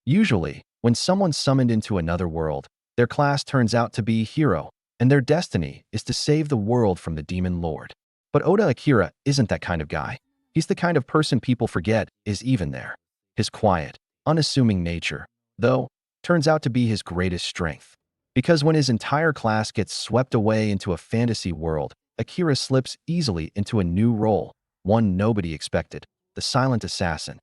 Usually, when someone's summoned into another world, their class turns out to be a hero, and their destiny is to save the world from the demon lord. But Oda Akira isn't that kind of guy. He's the kind of person people forget is even there. His quiet, unassuming nature, though, turns out to be his greatest strength. Because when his entire class gets swept away into a fantasy world, Akira slips easily into a new role, one nobody expected, the silent assassin.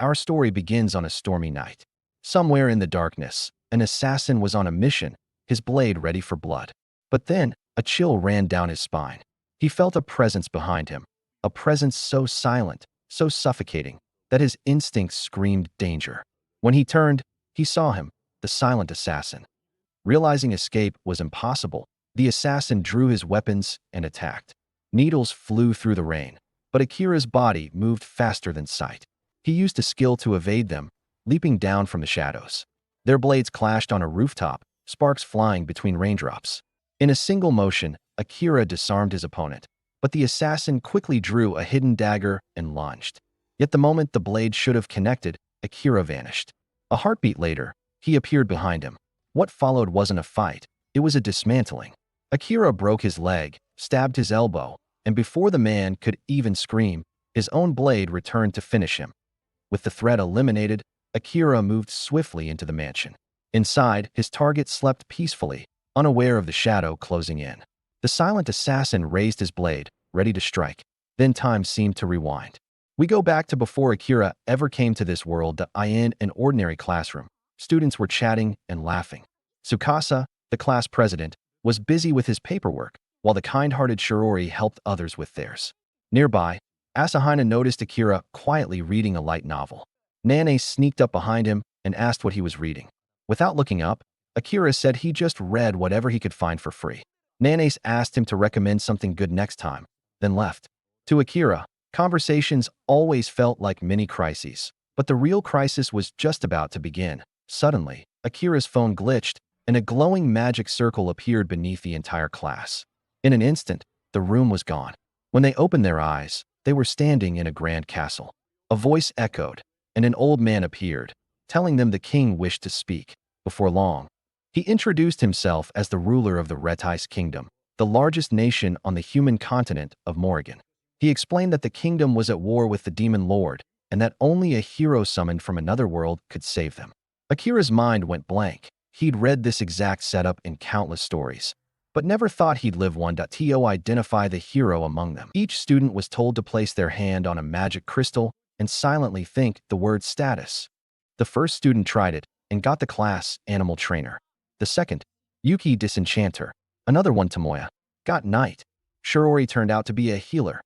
Our story begins on a stormy night. Somewhere in the darkness, an assassin was on a mission, his blade ready for blood. But then, a chill ran down his spine. He felt a presence behind him, a presence so silent, so suffocating, that his instincts screamed danger. When he turned, he saw him, the silent assassin. Realizing escape was impossible, the assassin drew his weapons and attacked. Needles flew through the rain, but Akira's body moved faster than sight. He used a skill to evade them, leaping down from the shadows. Their blades clashed on a rooftop, sparks flying between raindrops. In a single motion, Akira disarmed his opponent, but the assassin quickly drew a hidden dagger and lunged. Yet the moment the blade should have connected, Akira vanished. A heartbeat later, he appeared behind him. What followed wasn't a fight, it was a dismantling. Akira broke his leg, stabbed his elbow, and before the man could even scream, his own blade returned to finish him. With the threat eliminated, Akira moved swiftly into the mansion. Inside, his target slept peacefully, unaware of the shadow closing in. The silent assassin raised his blade, ready to strike. Then time seemed to rewind. We go back to before Akira ever came to this world, in an ordinary classroom. Students were chatting and laughing. Tsukasa, the class president, was busy with his paperwork, while the kind-hearted Shirori helped others with theirs. Nearby, Asahina noticed Akira quietly reading a light novel. Nane sneaked up behind him and asked what he was reading. Without looking up, Akira said he just read whatever he could find for free. Nane asked him to recommend something good next time, then left. To Akira, conversations always felt like mini-crises, but the real crisis was just about to begin. Suddenly, Akira's phone glitched, and a glowing magic circle appeared beneath the entire class. In an instant, the room was gone. When they opened their eyes, they were standing in a grand castle. A voice echoed, and an old man appeared, telling them the king wished to speak. Before long, he introduced himself as the ruler of the Retis Kingdom, the largest nation on the human continent of Morrigan. He explained that the kingdom was at war with the demon lord, and that only a hero summoned from another world could save them. Akira's mind went blank. He'd read this exact setup in countless stories, but never thought he'd live one. To identify the hero among them. Each student was told to place their hand on a magic crystal and silently think the word status. The first student tried it and got the class animal trainer. The second, Yuki disenchanter, another one Tomoya, got knight. Shirori turned out to be a healer.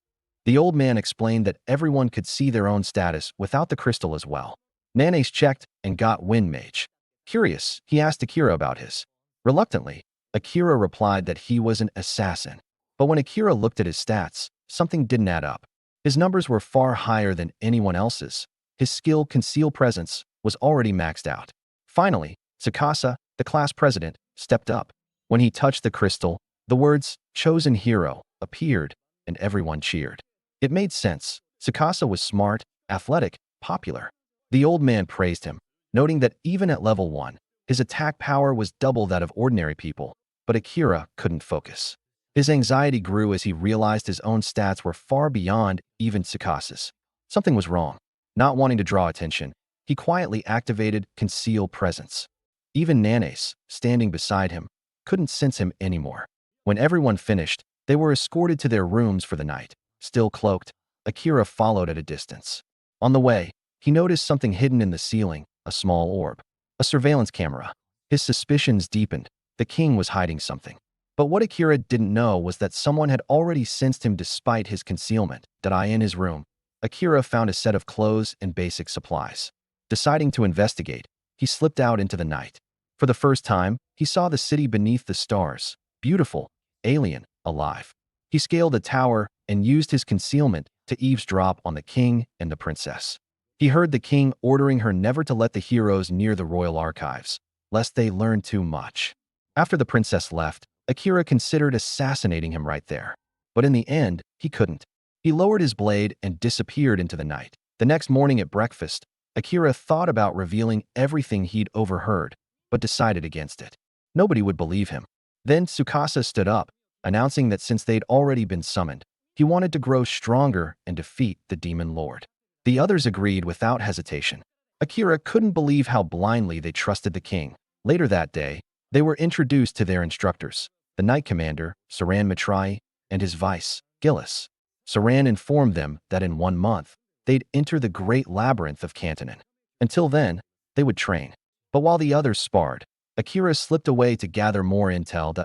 The old man explained that everyone could see their own status without the crystal as well. Nanes checked and got wind mage. Curious, he asked Akira about his. Reluctantly, Akira replied that he was an assassin. But when Akira looked at his stats, something didn't add up. His numbers were far higher than anyone else's. His skill Conceal Presence was already maxed out. Finally, Tsukasa, the class president, stepped up. When he touched the crystal, the words, "Chosen Hero," appeared, and everyone cheered. It made sense. Tsukasa was smart, athletic, popular. The old man praised him, noting that even at level 1, his attack power was double that of ordinary people, but Akira couldn't focus. His anxiety grew as he realized his own stats were far beyond even Tsukasa's. Something was wrong. Not wanting to draw attention, he quietly activated Conceal Presence. Even Nanes, standing beside him, couldn't sense him anymore. When everyone finished, they were escorted to their rooms for the night. Still cloaked, Akira followed at a distance. On the way, he noticed something hidden in the ceiling, a small orb. A surveillance camera. His suspicions deepened. The king was hiding something. But what Akira didn't know was that someone had already sensed him despite his concealment. In his room, Akira found a set of clothes and basic supplies. Deciding to investigate, he slipped out into the night. For the first time, he saw the city beneath the stars, beautiful, alien, alive. He scaled a tower and used his concealment to eavesdrop on the king and the princess. He heard the king ordering her never to let the heroes near the royal archives, lest they learn too much. After the princess left, Akira considered assassinating him right there. But in the end, he couldn't. He lowered his blade and disappeared into the night. The next morning at breakfast, Akira thought about revealing everything he'd overheard, but decided against it. Nobody would believe him. Then Tsukasa stood up, announcing that since they'd already been summoned, he wanted to grow stronger and defeat the Demon Lord. The others agreed without hesitation. Akira couldn't believe how blindly they trusted the king. Later that day, they were introduced to their instructors, the Knight Commander, Saran Matrai, and his vice, Gillis. Saran informed them that in 1 month, they'd enter the great labyrinth of Cantonin. Until then, they would train. But while the others sparred, Akira slipped away to gather more intel.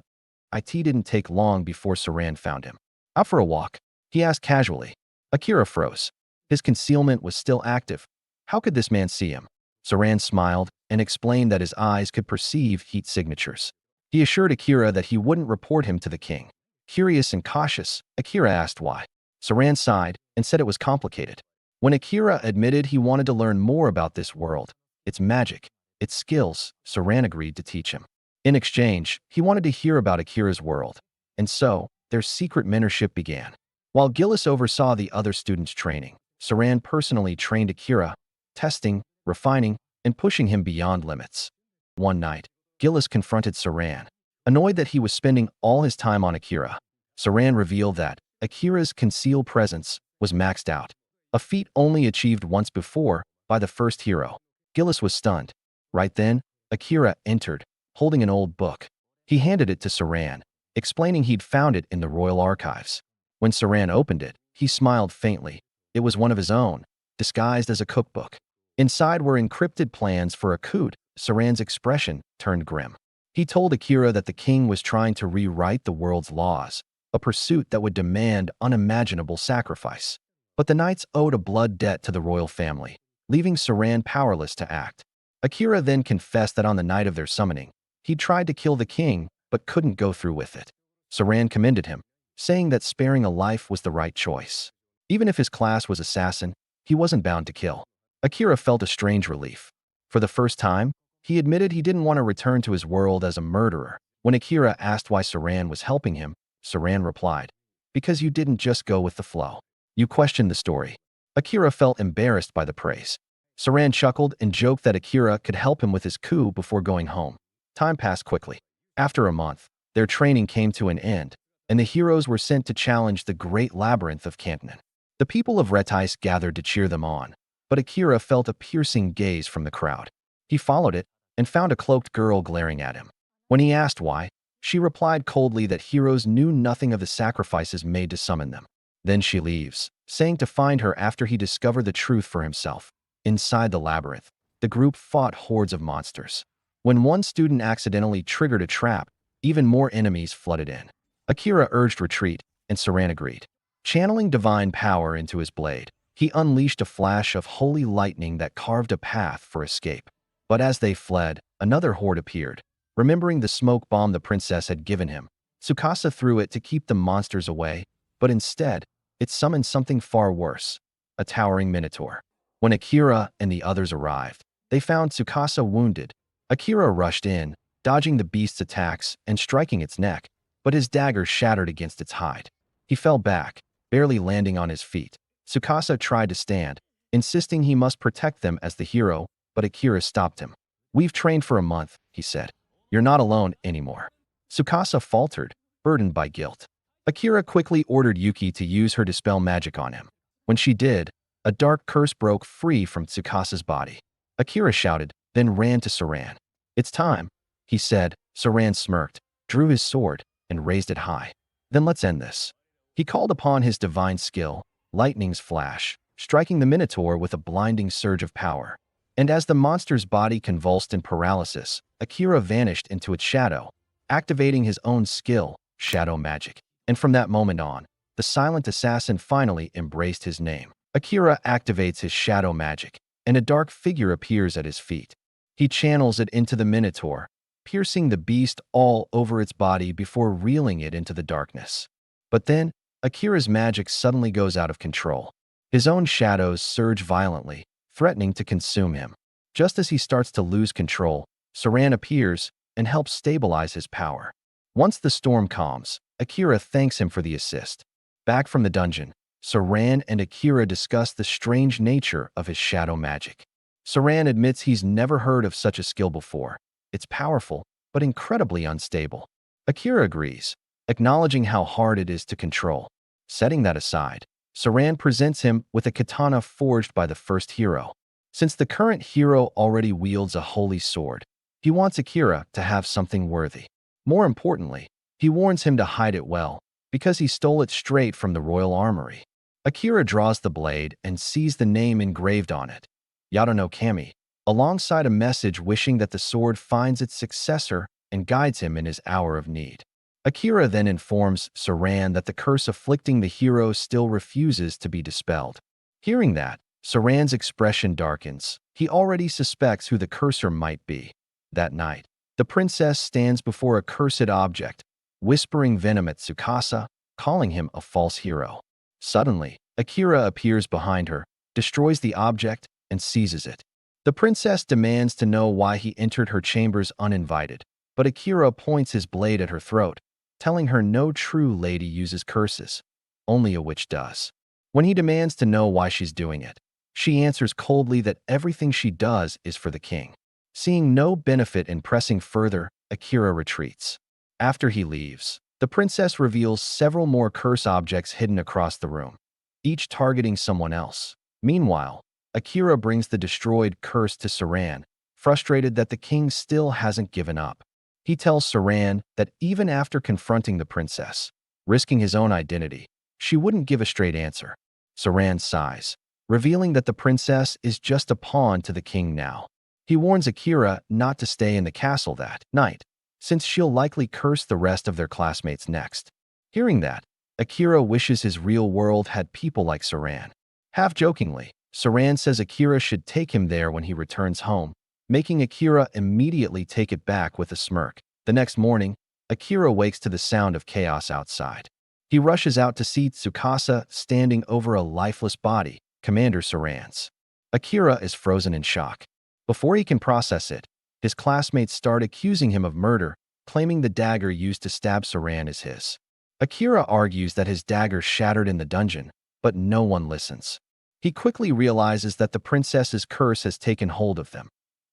It didn't take long before Saran found him. Out for a walk, he asked casually. Akira froze. His concealment was still active. How could this man see him? Saran smiled and explained that his eyes could perceive heat signatures. He assured Akira that he wouldn't report him to the king. Curious and cautious, Akira asked why. Saran sighed and said it was complicated. When Akira admitted he wanted to learn more about this world, its magic, its skills, Saran agreed to teach him. In exchange, he wanted to hear about Akira's world, and so their secret mentorship began. While Gillis oversaw the other students' training, Saran personally trained Akira, testing, refining, and pushing him beyond limits. One night, Gillis confronted Saran, annoyed that he was spending all his time on Akira. Saran revealed that Akira's concealed presence was maxed out, a feat only achieved once before by the first hero. Gillis was stunned. Right then, Akira entered, holding an old book. He handed it to Saran, explaining he'd found it in the royal archives. When Saran opened it, he smiled faintly. It was one of his own, disguised as a cookbook. Inside were encrypted plans for a coup. Saran's expression turned grim. He told Akira that the king was trying to rewrite the world's laws, a pursuit that would demand unimaginable sacrifice. But the knights owed a blood debt to the royal family, leaving Saran powerless to act. Akira then confessed that on the night of their summoning, he'd tried to kill the king but couldn't go through with it. Saran commended him, saying that sparing a life was the right choice. Even if his class was assassin, he wasn't bound to kill. Akira felt a strange relief. For the first time, he admitted he didn't want to return to his world as a murderer. When Akira asked why Saran was helping him, Saran replied, "Because you didn't just go with the flow. You questioned the story." Akira felt embarrassed by the praise. Saran chuckled and joked that Akira could help him with his coup before going home. Time passed quickly. After a month, their training came to an end, and the heroes were sent to challenge the great labyrinth of Cantonin. The people of Retis gathered to cheer them on, but Akira felt a piercing gaze from the crowd. He followed it and found a cloaked girl glaring at him. When he asked why, she replied coldly that heroes knew nothing of the sacrifices made to summon them. Then she leaves, saying to find her after he discovered the truth for himself. Inside the labyrinth, the group fought hordes of monsters. When one student accidentally triggered a trap, even more enemies flooded in. Akira urged retreat, and Saran agreed. Channeling divine power into his blade, he unleashed a flash of holy lightning that carved a path for escape. But as they fled, another horde appeared. Remembering the smoke bomb the princess had given him, Tsukasa threw it to keep the monsters away, but instead, it summoned something far worse, a towering minotaur. When Akira and the others arrived, they found Tsukasa wounded. Akira rushed in, dodging the beast's attacks and striking its neck, but his dagger shattered against its hide. He fell back, barely landing on his feet. Tsukasa tried to stand, insisting he must protect them as the hero, but Akira stopped him. "We've trained for a month," he said. "You're not alone anymore." Tsukasa faltered, burdened by guilt. Akira quickly ordered Yuki to use her dispel magic on him. When she did, a dark curse broke free from Tsukasa's body. Akira shouted, then ran to Saran. "It's time," he said. Saran smirked, drew his sword, and raised it high. "Then let's end this." He called upon his divine skill, lightning's flash, striking the Minotaur with a blinding surge of power. And as the monster's body convulsed in paralysis, Akira vanished into its shadow, activating his own skill, shadow magic. And from that moment on, the silent assassin finally embraced his name. Akira activates his shadow magic, and a dark figure appears at his feet. He channels it into the Minotaur, piercing the beast all over its body before reeling it into the darkness. But then, Akira's magic suddenly goes out of control. His own shadows surge violently, threatening to consume him. Just as he starts to lose control, Saran appears and helps stabilize his power. Once the storm calms, Akira thanks him for the assist. Back from the dungeon, Saran and Akira discuss the strange nature of his shadow magic. Saran admits he's never heard of such a skill before. It's powerful, but incredibly unstable. Akira agrees, acknowledging how hard it is to control. Setting that aside, Saran presents him with a katana forged by the first hero. Since the current hero already wields a holy sword, he wants Akira to have something worthy. More importantly, he warns him to hide it well, because he stole it straight from the royal armory. Akira draws the blade and sees the name engraved on it, Yado no Kami, alongside a message wishing that the sword finds its successor and guides him in his hour of need. Akira then informs Saran that the curse afflicting the hero still refuses to be dispelled. Hearing that, Saran's expression darkens. He already suspects who the cursor might be. That night, the princess stands before a cursed object, whispering venom at Tsukasa, calling him a false hero. Suddenly, Akira appears behind her, destroys the object, and seizes it. The princess demands to know why he entered her chambers uninvited, but Akira points his blade at her throat, telling her no true lady uses curses. Only a witch does. When he demands to know why she's doing it, she answers coldly that everything she does is for the king. Seeing no benefit in pressing further, Akira retreats. After he leaves, the princess reveals several more curse objects hidden across the room, each targeting someone else. Meanwhile, Akira brings the destroyed curse to Saran, frustrated that the king still hasn't given up. He tells Saran that even after confronting the princess, risking his own identity, she wouldn't give a straight answer. Saran sighs, revealing that the princess is just a pawn to the king now. He warns Akira not to stay in the castle that night, since she'll likely curse the rest of their classmates next. Hearing that, Akira wishes his real world had people like Saran. Half-jokingly, Saran says Akira should take him there when he returns home, making Akira immediately take it back with a smirk. The next morning, Akira wakes to the sound of chaos outside. He rushes out to see Tsukasa standing over a lifeless body, Commander Saran's. Akira is frozen in shock. Before he can process it, his classmates start accusing him of murder, claiming the dagger used to stab Saran is his. Akira argues that his dagger shattered in the dungeon, but no one listens. He quickly realizes that the princess's curse has taken hold of them.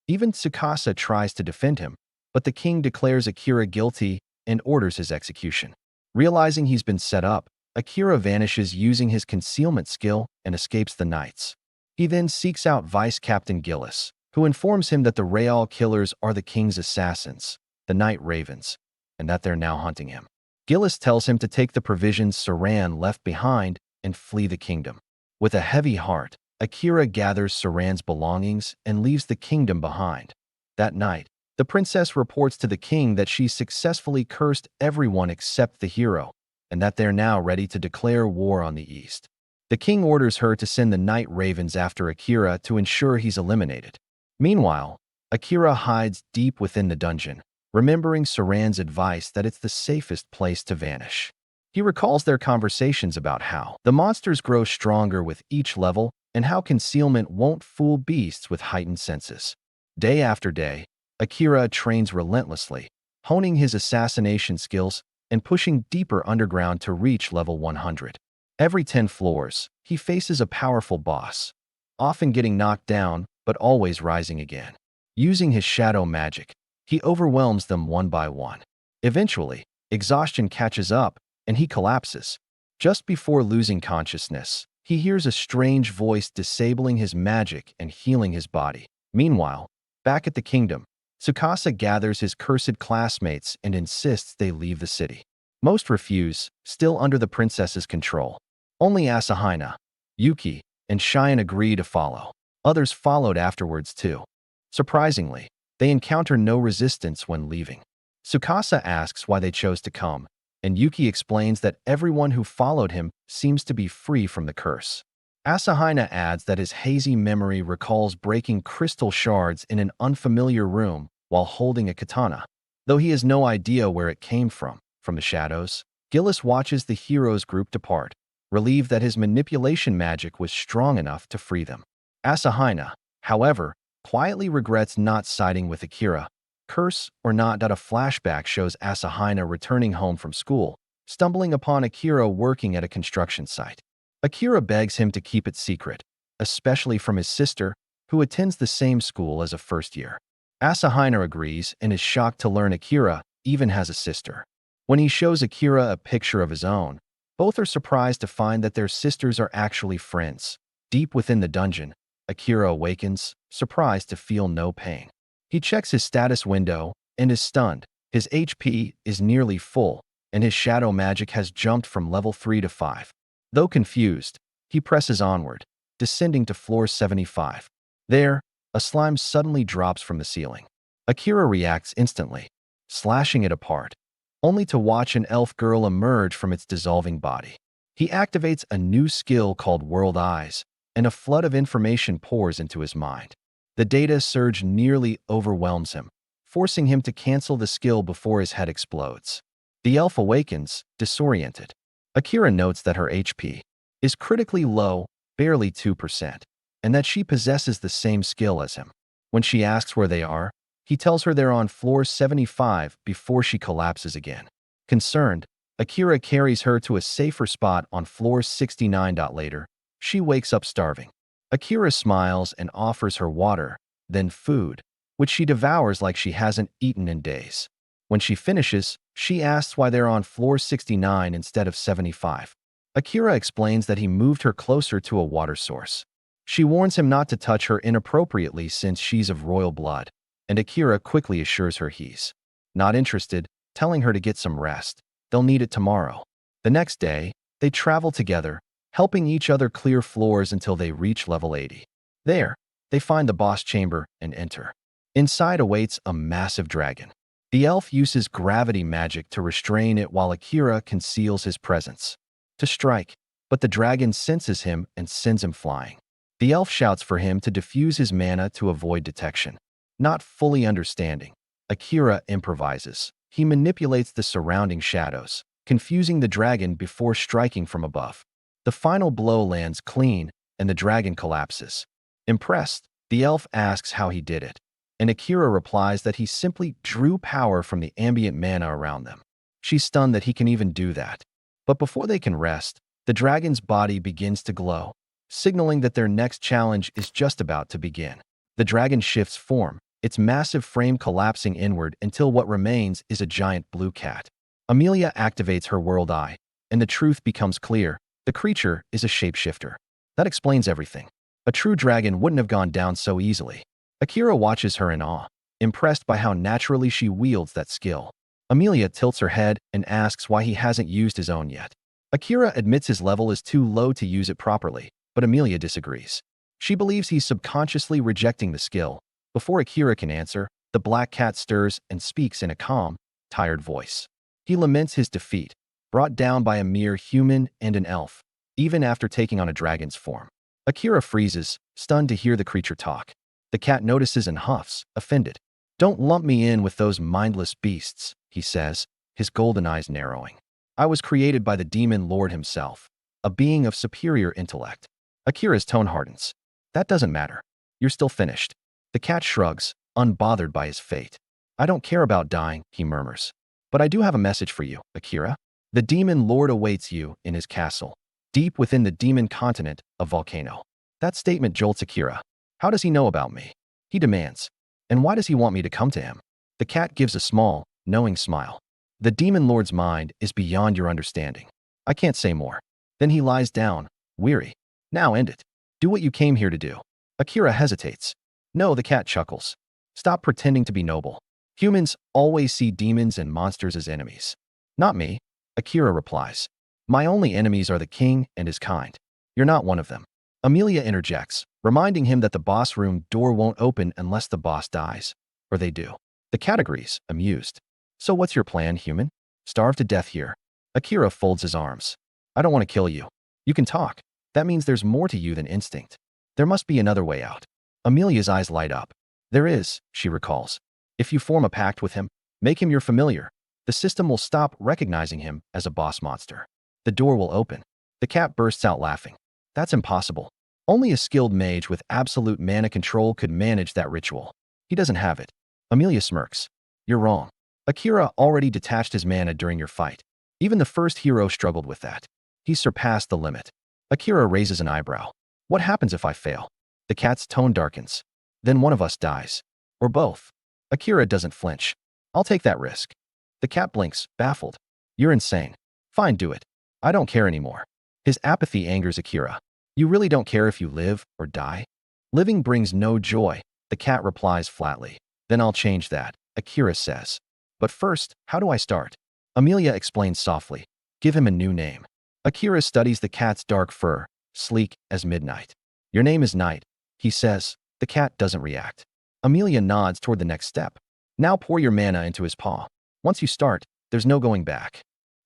Even Tsukasa tries to defend him, but the king declares Akira guilty and orders his execution. Realizing he's been set up, Akira vanishes using his concealment skill and escapes the knights. He then seeks out Vice Captain Gillis, who informs him that the Real killers are the king's assassins, the Night Ravens, and that they're now hunting him. Gillis tells him to take the provisions Saran left behind and flee the kingdom. With a heavy heart, Akira gathers Saran's belongings and leaves the kingdom behind. That night, the princess reports to the king that she successfully cursed everyone except the hero, and that they're now ready to declare war on the east. The king orders her to send the Night Ravens after Akira to ensure he's eliminated. Meanwhile, Akira hides deep within the dungeon, remembering Saran's advice that it's the safest place to vanish. He recalls their conversations about how the monsters grow stronger with each level and how concealment won't fool beasts with heightened senses. Day after day, Akira trains relentlessly, honing his assassination skills and pushing deeper underground to reach level 100. Every 10 floors, he faces a powerful boss, often getting knocked down, but always rising again. Using his shadow magic, he overwhelms them one by one. Eventually, exhaustion catches up, and he collapses. Just before losing consciousness, he hears a strange voice disabling his magic and healing his body. Meanwhile, back at the kingdom, Tsukasa gathers his cursed classmates and insists they leave the city. Most refuse, still under the princess's control. Only Asahina, Yuki, and Cheyenne agree to follow. Others followed afterwards too. Surprisingly, they encounter no resistance when leaving. Tsukasa asks why they chose to come, and Yuki explains that everyone who followed him seems to be free from the curse. Asahina adds that his hazy memory recalls breaking crystal shards in an unfamiliar room while holding a katana. Though he has no idea where it came from the shadows, Gillis watches the heroes group depart, relieved that his manipulation magic was strong enough to free them. Asahina, however, quietly regrets not siding with Akira. Curse or not, a flashback shows Asahina returning home from school, stumbling upon Akira working at a construction site. Akira begs him to keep it secret, especially from his sister, who attends the same school as a first year. Asahina agrees and is shocked to learn Akira even has a sister. When he shows Akira a picture of his own, both are surprised to find that their sisters are actually friends. Deep within the dungeon, Akira awakens, surprised to feel no pain. He checks his status window and is stunned. His HP is nearly full, and his shadow magic has jumped from level 3 to 5. Though confused, he presses onward, descending to floor 75. There, a slime suddenly drops from the ceiling. Akira reacts instantly, slashing it apart, only to watch an elf girl emerge from its dissolving body. He activates a new skill called World Eyes, and a flood of information pours into his mind. The data surge nearly overwhelms him, forcing him to cancel the skill before his head explodes. The elf awakens, disoriented. Akira notes that her HP is critically low, barely 2%, and that she possesses the same skill as him. When she asks where they are, he tells her they're on floor 75 before she collapses again. Concerned, Akira carries her to a safer spot on floor 69. Later, she wakes up starving. Akira smiles and offers her water, then food, which she devours like she hasn't eaten in days. When she finishes, she asks why they're on floor 69 instead of 75. Akira explains that he moved her closer to a water source. She warns him not to touch her inappropriately since she's of royal blood, and Akira quickly assures her he's not interested, telling her to get some rest. They'll need it tomorrow. The next day, they travel together, helping each other clear floors until they reach level 80. There, they find the boss chamber and enter. Inside awaits a massive dragon. The elf uses gravity magic to restrain it while Akira conceals his presence. To strike, but the dragon senses him and sends him flying. The elf shouts for him to diffuse his mana to avoid detection. Not fully understanding, Akira improvises. He manipulates the surrounding shadows, confusing the dragon before striking from above. The final blow lands clean, and the dragon collapses. Impressed, the elf asks how he did it, and Akira replies that he simply drew power from the ambient mana around them. She's stunned that he can even do that. But before they can rest, the dragon's body begins to glow, signaling that their next challenge is just about to begin. The dragon shifts form, its massive frame collapsing inward until what remains is a giant blue cat. Amelia activates her world eye, and the truth becomes clear. The creature is a shapeshifter. That explains everything. A true dragon wouldn't have gone down so easily. Akira watches her in awe, impressed by how naturally she wields that skill. Amelia tilts her head and asks why he hasn't used his own yet. Akira admits his level is too low to use it properly, but Amelia disagrees. She believes he's subconsciously rejecting the skill. Before Akira can answer, the black cat stirs and speaks in a calm, tired voice. He laments his defeat, brought down by a mere human and an elf, even after taking on a dragon's form. Akira freezes, stunned to hear the creature talk. The cat notices and huffs, offended. "Don't lump me in with those mindless beasts," he says, his golden eyes narrowing. "I was created by the demon lord himself, a being of superior intellect." Akira's tone hardens. "That doesn't matter. You're still finished." The cat shrugs, unbothered by his fate. "I don't care about dying," he murmurs. "But I do have a message for you, Akira. The demon lord awaits you in his castle, deep within the demon continent of Volcano." That statement jolts Akira. How does he know about me? He demands. And why does he want me to come to him? The cat gives a small, knowing smile. "The demon lord's mind is beyond your understanding. I can't say more." Then he lies down, weary. "Now end it. Do what you came here to do." Akira hesitates. "No," the cat chuckles. "Stop pretending to be noble. Humans always see demons and monsters as enemies." "Not me," Akira replies. "My only enemies are the king and his kind. You're not one of them." Amelia interjects, reminding him that the boss room door won't open unless the boss dies. Or they do. The cat agrees, amused. "So what's your plan, human? Starve to death here?" Akira folds his arms. "I don't want to kill you. You can talk. That means there's more to you than instinct. There must be another way out." Amelia's eyes light up. "There is," she recalls. "If you form a pact with him, make him your familiar, the system will stop recognizing him as a boss monster. The door will open." The cat bursts out laughing. "That's impossible. Only a skilled mage with absolute mana control could manage that ritual. He doesn't have it." Amelia smirks. "You're wrong. Akira already detached his mana during your fight. Even the first hero struggled with that. He surpassed the limit." Akira raises an eyebrow. "What happens if I fail?" The cat's tone darkens. Then one of us dies. Or both. Akira doesn't flinch. I'll take that risk. The cat blinks, baffled. You're insane. Fine, do it. I don't care anymore. His apathy angers Akira. You really don't care if you live or die? Living brings no joy, the cat replies flatly. Then I'll change that, Akira says. But first, how do I start? Amelia explains softly. Give him a new name. Akira studies the cat's dark fur, sleek as midnight. Your name is Night, he says. The cat doesn't react. Amelia nods toward the next step. Now pour your mana into his paw. Once you start, there's no going back.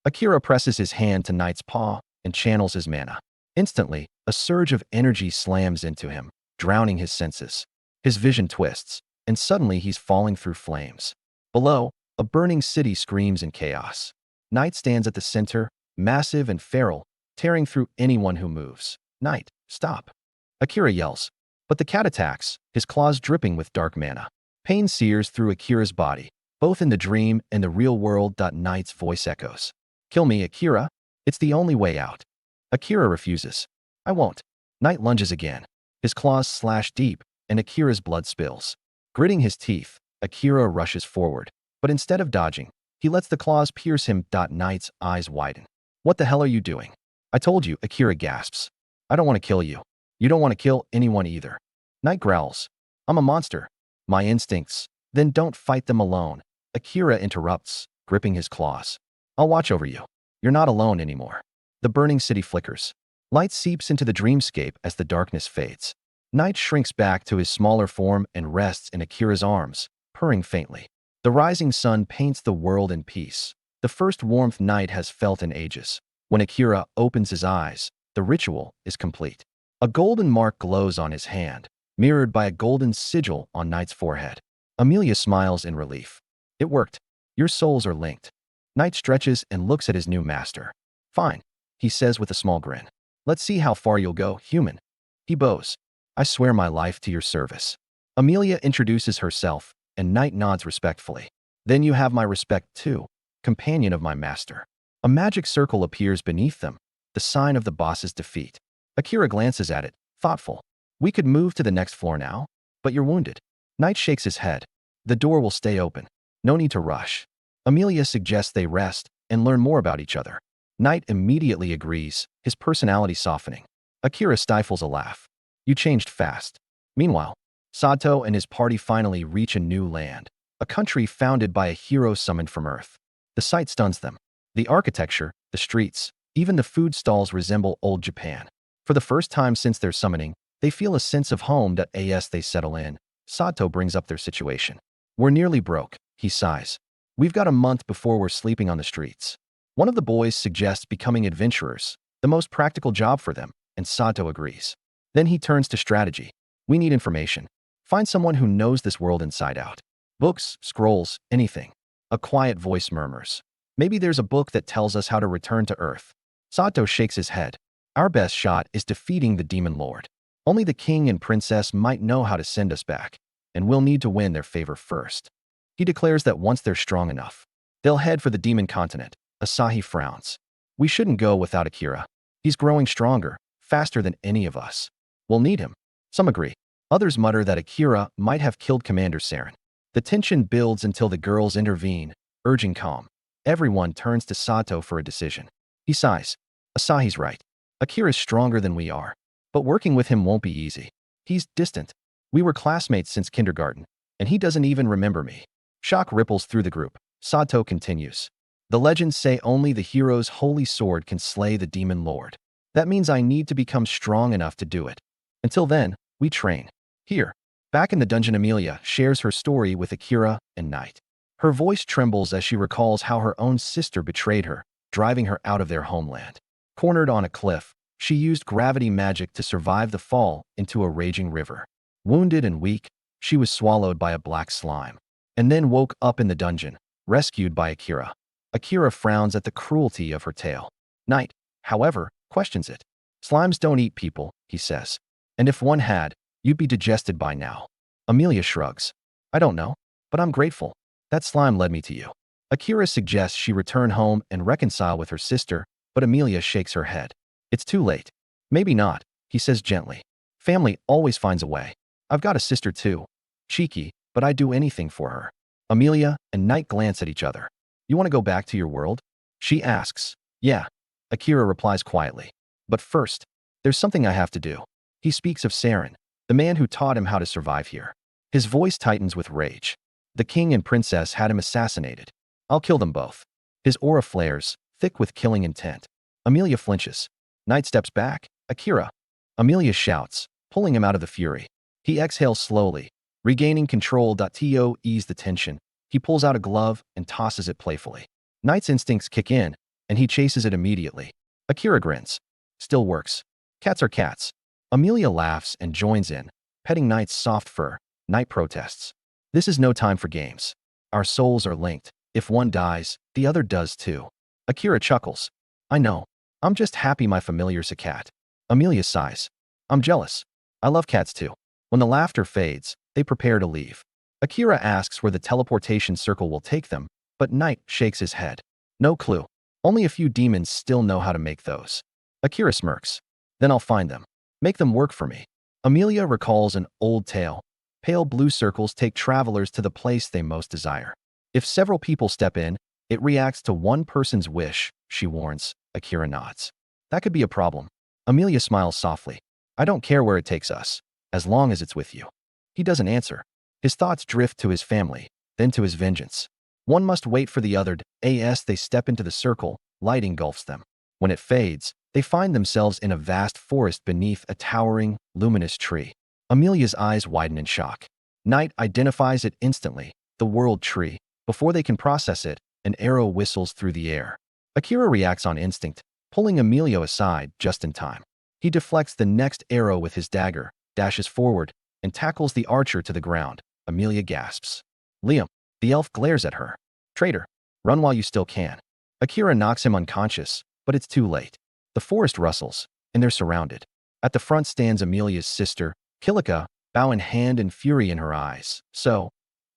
Akira presses his hand to Night's paw and channels his mana. Instantly, a surge of energy slams into him, drowning his senses. His vision twists, and suddenly he's falling through flames. Below, a burning city screams in chaos. Night stands at the center, massive and feral, tearing through anyone who moves. Night, stop. Akira yells. But the cat attacks, his claws dripping with dark mana. Pain sears through Akira's body, both in the dream and the real world. Night's voice echoes. Kill me, Akira. It's the only way out. Akira refuses. I won't. Night lunges again. His claws slash deep, and Akira's blood spills. Gritting his teeth, Akira rushes forward. But instead of dodging, he lets the claws pierce him. Night's eyes widen. What the hell are you doing? I told you, Akira gasps. I don't want to kill you. You don't want to kill anyone either. Night growls. I'm a monster. My instincts. Then don't fight them alone. Akira interrupts, gripping his claws. I'll watch over you. You're not alone anymore. The burning city flickers. Light seeps into the dreamscape as the darkness fades. Night shrinks back to his smaller form and rests in Akira's arms, purring faintly. The rising sun paints the world in peace. The first warmth Night has felt in ages. When Akira opens his eyes, the ritual is complete. A golden mark glows on his hand, mirrored by a golden sigil on Night's forehead. Amelia smiles in relief. It worked. Your souls are linked. Night stretches and looks at his new master. Fine, he says with a small grin. Let's see how far you'll go, human. He bows. I swear my life to your service. Amelia introduces herself, and Night nods respectfully. Then you have my respect too, companion of my master. A magic circle appears beneath them, the sign of the boss's defeat. Akira glances at it, thoughtful. We could move to the next floor now, but you're wounded. Night shakes his head. The door will stay open. No need to rush. Amelia suggests they rest and learn more about each other. Night immediately agrees, his personality softening. Akira stifles a laugh. You changed fast. Meanwhile, Sato and his party finally reach a new land, a country founded by a hero summoned from Earth. The sight stuns them. The architecture, the streets, even the food stalls resemble old Japan. For the first time since their summoning, they feel a sense of home. As they settle in, Sato brings up their situation. We're nearly broke, he sighs. We've got a month before we're sleeping on the streets. One of the boys suggests becoming adventurers, the most practical job for them, and Sato agrees. Then he turns to strategy. We need information. Find someone who knows this world inside out. Books, scrolls, anything. A quiet voice murmurs. Maybe there's a book that tells us how to return to Earth. Sato shakes his head. Our best shot is defeating the Demon Lord. Only the king and princess might know how to send us back, and we'll need to win their favor first. He declares that once they're strong enough, they'll head for the demon continent. Asahi frowns. We shouldn't go without Akira. He's growing stronger, faster than any of us. We'll need him. Some agree. Others mutter that Akira might have killed Commander Saren. The tension builds until the girls intervene, urging calm. Everyone turns to Sato for a decision. He sighs. Asahi's right. Akira's stronger than we are, but working with him won't be easy. He's distant. We were classmates since kindergarten, and he doesn't even remember me. Shock ripples through the group. Sato continues. The legends say only the hero's holy sword can slay the demon lord. That means I need to become strong enough to do it. Until then, we train. Here, back in the dungeon, Amelia shares her story with Akira and Night. Her voice trembles as she recalls how her own sister betrayed her, driving her out of their homeland. Cornered on a cliff, she used gravity magic to survive the fall into a raging river. Wounded and weak, she was swallowed by a black slime, and then woke up in the dungeon, rescued by Akira. Akira frowns at the cruelty of her tale. Night, however, questions it. Slimes don't eat people, he says. And if one had, you'd be digested by now. Amelia shrugs. I don't know, but I'm grateful. That slime led me to you. Akira suggests she return home and reconcile with her sister, but Amelia shakes her head. It's too late. Maybe not, he says gently. Family always finds a way. I've got a sister too. Cheeky, but I'd do anything for her. Amelia and Knight glance at each other. You want to go back to your world? She asks. Yeah. Akira replies quietly. But first, there's something I have to do. He speaks of Saren, the man who taught him how to survive here. His voice tightens with rage. The king and princess had him assassinated. I'll kill them both. His aura flares, thick with killing intent. Amelia flinches. Knight steps back. Akira. Amelia shouts, pulling him out of the fury. He exhales slowly, regaining control. To ease the tension, he pulls out a glove and tosses it playfully. Knight's instincts kick in, and he chases it immediately. Akira grins. Still works. Cats are cats. Amelia laughs and joins in, petting Knight's soft fur. Knight protests. This is no time for games. Our souls are linked. If one dies, the other does too. Akira chuckles. I know. I'm just happy my familiar's a cat. Amelia sighs. I'm jealous. I love cats too. When the laughter fades, they prepare to leave. Akira asks where the teleportation circle will take them, but Knight shakes his head. No clue. Only a few demons still know how to make those. Akira smirks. Then I'll find them. Make them work for me. Amelia recalls an old tale. Pale blue circles take travelers to the place they most desire. If several people step in, it reacts to one person's wish, she warns. Akira nods. That could be a problem. Amelia smiles softly. I don't care where it takes us, as long as it's with you. He doesn't answer. His thoughts drift to his family, then to his vengeance. One must wait for the other. As they step into the circle, light engulfs them. When it fades, they find themselves in a vast forest beneath a towering, luminous tree. Amelia's eyes widen in shock. Knight identifies it instantly, the world tree. Before they can process it, an arrow whistles through the air. Akira reacts on instinct, pulling Amelia aside just in time. He deflects the next arrow with his dagger, dashes forward, and tackles the archer to the ground. Amelia gasps. Liam. The elf glares at her. Traitor. Run while you still can. Akira knocks him unconscious, but it's too late. The forest rustles, and they're surrounded. At the front stands Amelia's sister, Kilika, bow in hand and fury in her eyes. So,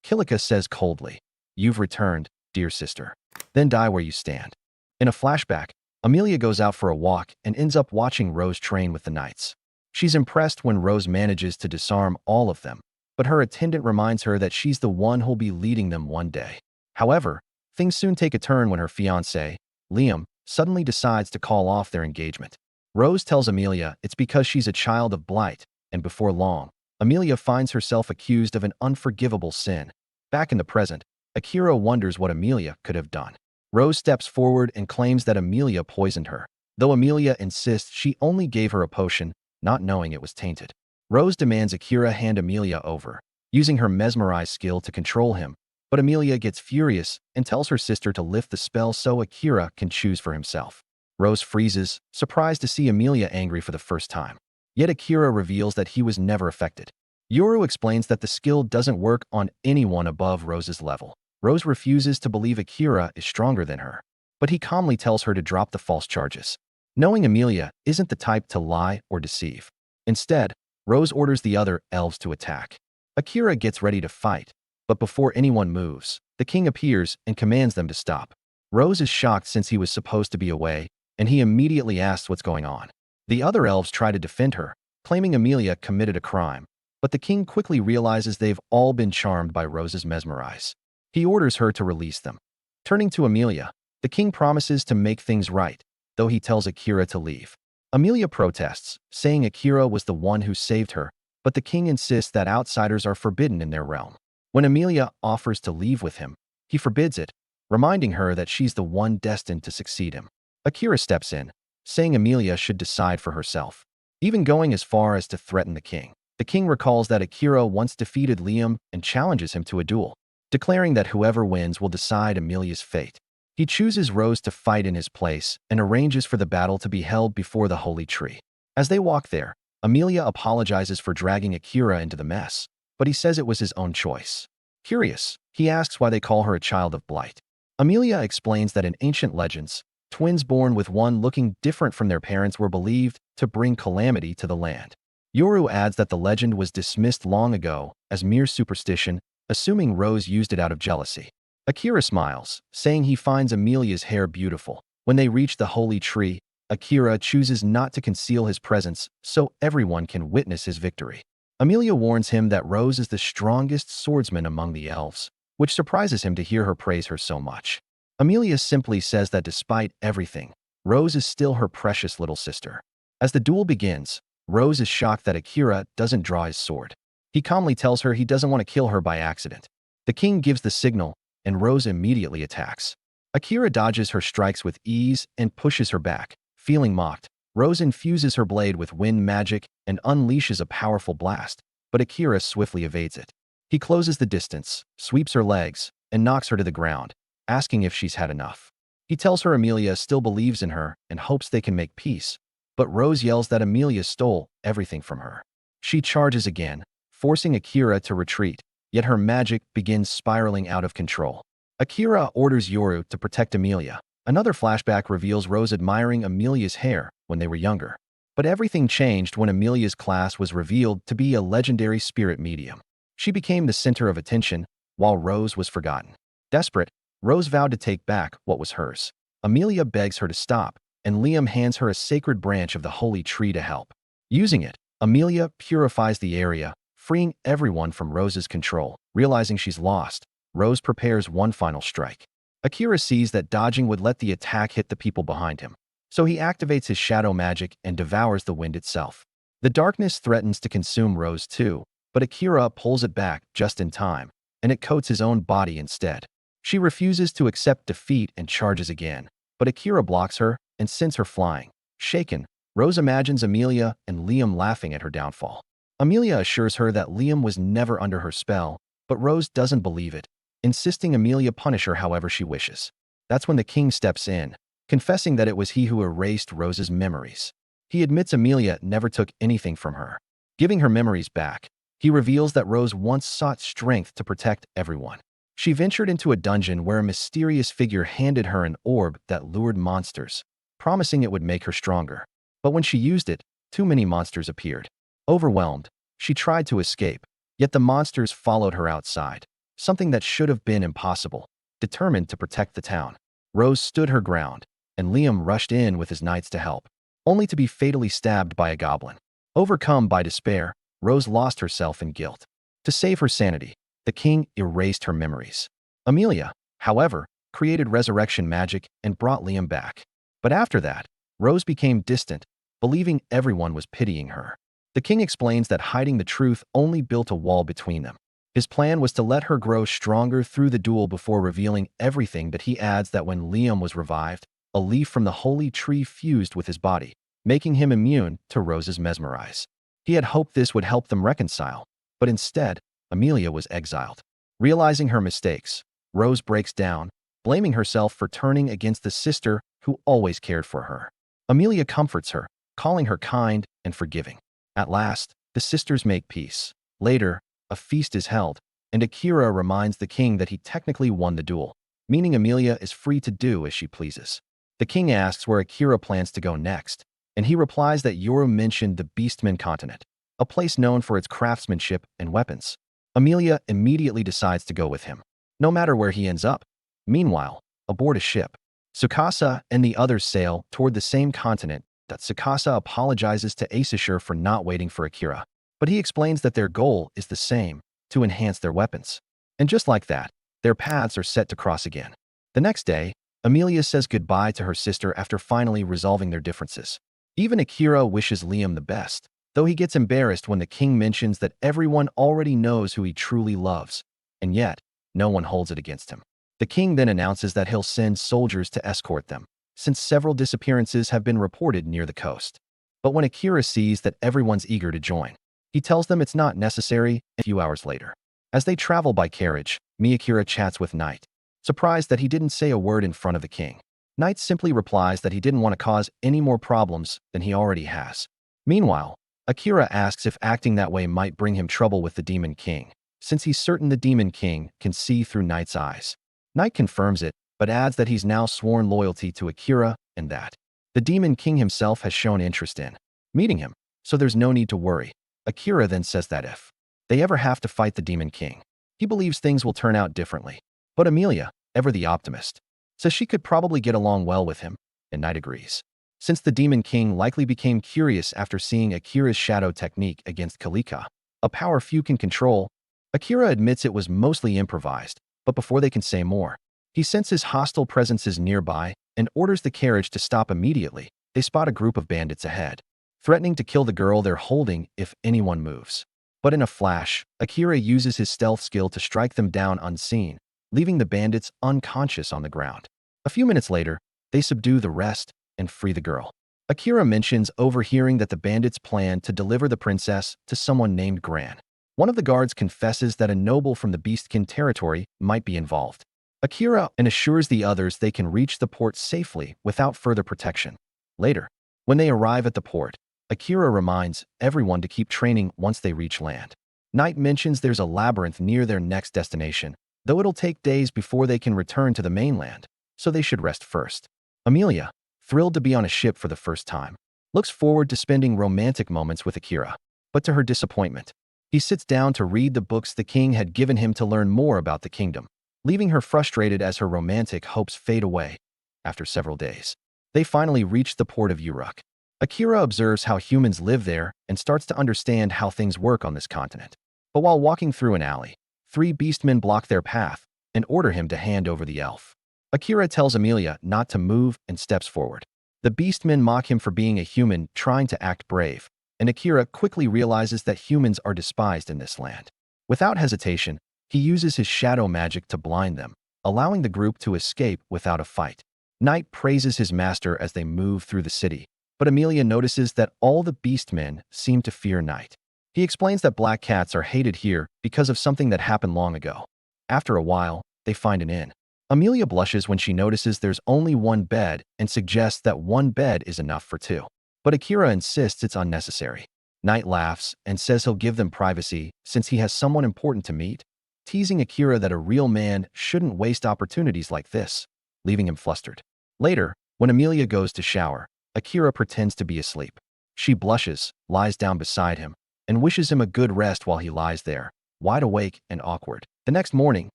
Kilika says coldly, You've returned, dear sister. Then die where you stand. In a flashback, Amelia goes out for a walk and ends up watching Rose train with the knights. She's impressed when Rose manages to disarm all of them, but her attendant reminds her that she's the one who'll be leading them one day. However, things soon take a turn when her fiancé, Liam, suddenly decides to call off their engagement. Rose tells Amelia it's because she's a child of Blight, and before long, Amelia finds herself accused of an unforgivable sin. Back in the present, Akira wonders what Amelia could have done. Rose steps forward and claims that Amelia poisoned her, though Amelia insists she only gave her a potion, not knowing it was tainted. Rose demands Akira hand Amelia over, using her mesmerize skill to control him, but Amelia gets furious and tells her sister to lift the spell so Akira can choose for himself. Rose freezes, surprised to see Amelia angry for the first time. Yet Akira reveals that he was never affected. Yoru explains that the skill doesn't work on anyone above Rose's level. Rose refuses to believe Akira is stronger than her, but he calmly tells her to drop the false charges, knowing Amelia isn't the type to lie or deceive. Instead, Rose orders the other elves to attack. Akira gets ready to fight, but before anyone moves, the king appears and commands them to stop. Rose is shocked since he was supposed to be away, and he immediately asks what's going on. The other elves try to defend her, claiming Amelia committed a crime, but the king quickly realizes they've all been charmed by Rose's mesmerize. He orders her to release them. Turning to Amelia, the king promises to make things right, though he tells Akira to leave. Amelia protests, saying Akira was the one who saved her, but the king insists that outsiders are forbidden in their realm. When Amelia offers to leave with him, he forbids it, reminding her that she's the one destined to succeed him. Akira steps in, saying Amelia should decide for herself, even going as far as to threaten the king. The king recalls that Akira once defeated Liam and challenges him to a duel, declaring that whoever wins will decide Amelia's fate. He chooses Rose to fight in his place and arranges for the battle to be held before the holy tree. As they walk there, Amelia apologizes for dragging Akira into the mess, but he says it was his own choice. Curious, he asks why they call her a child of Blight. Amelia explains that in ancient legends, twins born with one looking different from their parents were believed to bring calamity to the land. Yoru adds that the legend was dismissed long ago as mere superstition, assuming Rose used it out of jealousy. Akira smiles, saying he finds Amelia's hair beautiful. When they reach the holy tree, Akira chooses not to conceal his presence so everyone can witness his victory. Amelia warns him that Rose is the strongest swordsman among the elves, which surprises him to hear her praise her so much. Amelia simply says that despite everything, Rose is still her precious little sister. As the duel begins, Rose is shocked that Akira doesn't draw his sword. He calmly tells her he doesn't want to kill her by accident. The king gives the signal, and Rose immediately attacks. Akira dodges her strikes with ease and pushes her back. Feeling mocked, Rose infuses her blade with wind magic and unleashes a powerful blast, but Akira swiftly evades it. He closes the distance, sweeps her legs, and knocks her to the ground, asking if she's had enough. He tells her Amelia still believes in her and hopes they can make peace, but Rose yells that Amelia stole everything from her. She charges again, forcing Akira to retreat, yet her magic begins spiraling out of control. Akira orders Yoru to protect Amelia. Another flashback reveals Rose admiring Amelia's hair when they were younger. But everything changed when Amelia's class was revealed to be a legendary spirit medium. She became the center of attention, while Rose was forgotten. Desperate, Rose vowed to take back what was hers. Amelia begs her to stop, and Liam hands her a sacred branch of the holy tree to help. Using it, Amelia purifies the area, freeing everyone from Rose's control. Realizing she's lost, Rose prepares one final strike. Akira sees that dodging would let the attack hit the people behind him, so he activates his shadow magic and devours the wind itself. The darkness threatens to consume Rose too, but Akira pulls it back just in time, and it coats his own body instead. She refuses to accept defeat and charges again, but Akira blocks her and sends her flying. Shaken, Rose imagines Amelia and Liam laughing at her downfall. Amelia assures her that Liam was never under her spell, but Rose doesn't believe it, insisting Amelia punish her however she wishes. That's when the king steps in, confessing that it was he who erased Rose's memories. He admits Amelia never took anything from her. Giving her memories back, he reveals that Rose once sought strength to protect everyone. She ventured into a dungeon where a mysterious figure handed her an orb that lured monsters, promising it would make her stronger. But when she used it, too many monsters appeared. Overwhelmed, she tried to escape, yet the monsters followed her outside, something that should have been impossible. Determined to protect the town, Rose stood her ground, and Liam rushed in with his knights to help, only to be fatally stabbed by a goblin. Overcome by despair, Rose lost herself in guilt. To save her sanity, the king erased her memories. Amelia, however, created resurrection magic and brought Liam back. But after that, Rose became distant, believing everyone was pitying her. The king explains that hiding the truth only built a wall between them. His plan was to let her grow stronger through the duel before revealing everything, but he adds that when Liam was revived, a leaf from the holy tree fused with his body, making him immune to Rose's mesmerize. He had hoped this would help them reconcile, but instead, Amelia was exiled. Realizing her mistakes, Rose breaks down, blaming herself for turning against the sister who always cared for her. Amelia comforts her, calling her kind and forgiving. At last, the sisters make peace. Later, a feast is held, and Akira reminds the king that he technically won the duel, meaning Amelia is free to do as she pleases. The king asks where Akira plans to go next, and he replies that Yoru mentioned the Beastmen continent, a place known for its craftsmanship and weapons. Amelia immediately decides to go with him, no matter where he ends up. Meanwhile, aboard a ship, Tsukasa and the others sail toward the same continent. Tsukasa apologizes to Asusher for not waiting for Akira, but he explains that their goal is the same, to enhance their weapons. And just like that, their paths are set to cross again. The next day, Amelia says goodbye to her sister after finally resolving their differences. Even Akira wishes Liam the best, though he gets embarrassed when the king mentions that everyone already knows who he truly loves, and yet, no one holds it against him. The king then announces that he'll send soldiers to escort them, since several disappearances have been reported near the coast. But when Akira sees that everyone's eager to join, he tells them it's not necessary. A few hours later, as they travel by carriage, Miyakira chats with Knight, surprised that he didn't say a word in front of the king. Knight simply replies that he didn't want to cause any more problems than he already has. Meanwhile, Akira asks if acting that way might bring him trouble with the Demon King, since he's certain the Demon King can see through Knight's eyes. Knight confirms it, but adds that he's now sworn loyalty to Akira and that the Demon King himself has shown interest in meeting him, so there's no need to worry. Akira then says that if they ever have to fight the Demon King, he believes things will turn out differently. But Amelia, ever the optimist, says she could probably get along well with him, and Knight agrees. since the Demon King likely became curious after seeing Akira's shadow technique against Kalika, a power few can control. Akira admits it was mostly improvised, but before they can say more, he senses hostile presences nearby and orders the carriage to stop immediately. They spot a group of bandits ahead, threatening to kill the girl they're holding if anyone moves. But in a flash, Akira uses his stealth skill to strike them down unseen, leaving the bandits unconscious on the ground. A few minutes later, they subdue the rest and free the girl. Akira mentions overhearing that the bandits plan to deliver the princess to someone named Gran. One of the guards confesses that a noble from the Beastkin territory might be involved. Akira assures the others they can reach the port safely without further protection. Later, when they arrive at the port, Akira reminds everyone to keep training once they reach land. Knight mentions there's a labyrinth near their next destination, though it'll take days before they can return to the mainland, so they should rest first. Amelia, thrilled to be on a ship for the first time, looks forward to spending romantic moments with Akira. But to her disappointment, he sits down to read the books the king had given him to learn more about the kingdom, leaving her frustrated as her romantic hopes fade away. After several days, they finally reach the port of Uruk. Akira observes how humans live there and starts to understand how things work on this continent. But while walking through an alley, 3 beastmen block their path and order him to hand over the elf. Akira tells Amelia not to move and steps forward. The beastmen mock him for being a human trying to act brave, and Akira quickly realizes that humans are despised in this land. Without hesitation, he uses his shadow magic to blind them, allowing the group to escape without a fight. Knight praises his master as they move through the city, but Amelia notices that all the beastmen seem to fear Knight. He explains that black cats are hated here because of something that happened long ago. After a while, they find an inn. Amelia blushes when she notices there's only one bed and suggests that one bed is enough for 2. But Akira insists it's unnecessary. Knight laughs and says he'll give them privacy since he has someone important to meet, teasing Akira that a real man shouldn't waste opportunities like this, leaving him flustered. Later, when Amelia goes to shower, Akira pretends to be asleep. She blushes, lies down beside him, and wishes him a good rest while he lies there, wide awake and awkward. The next morning,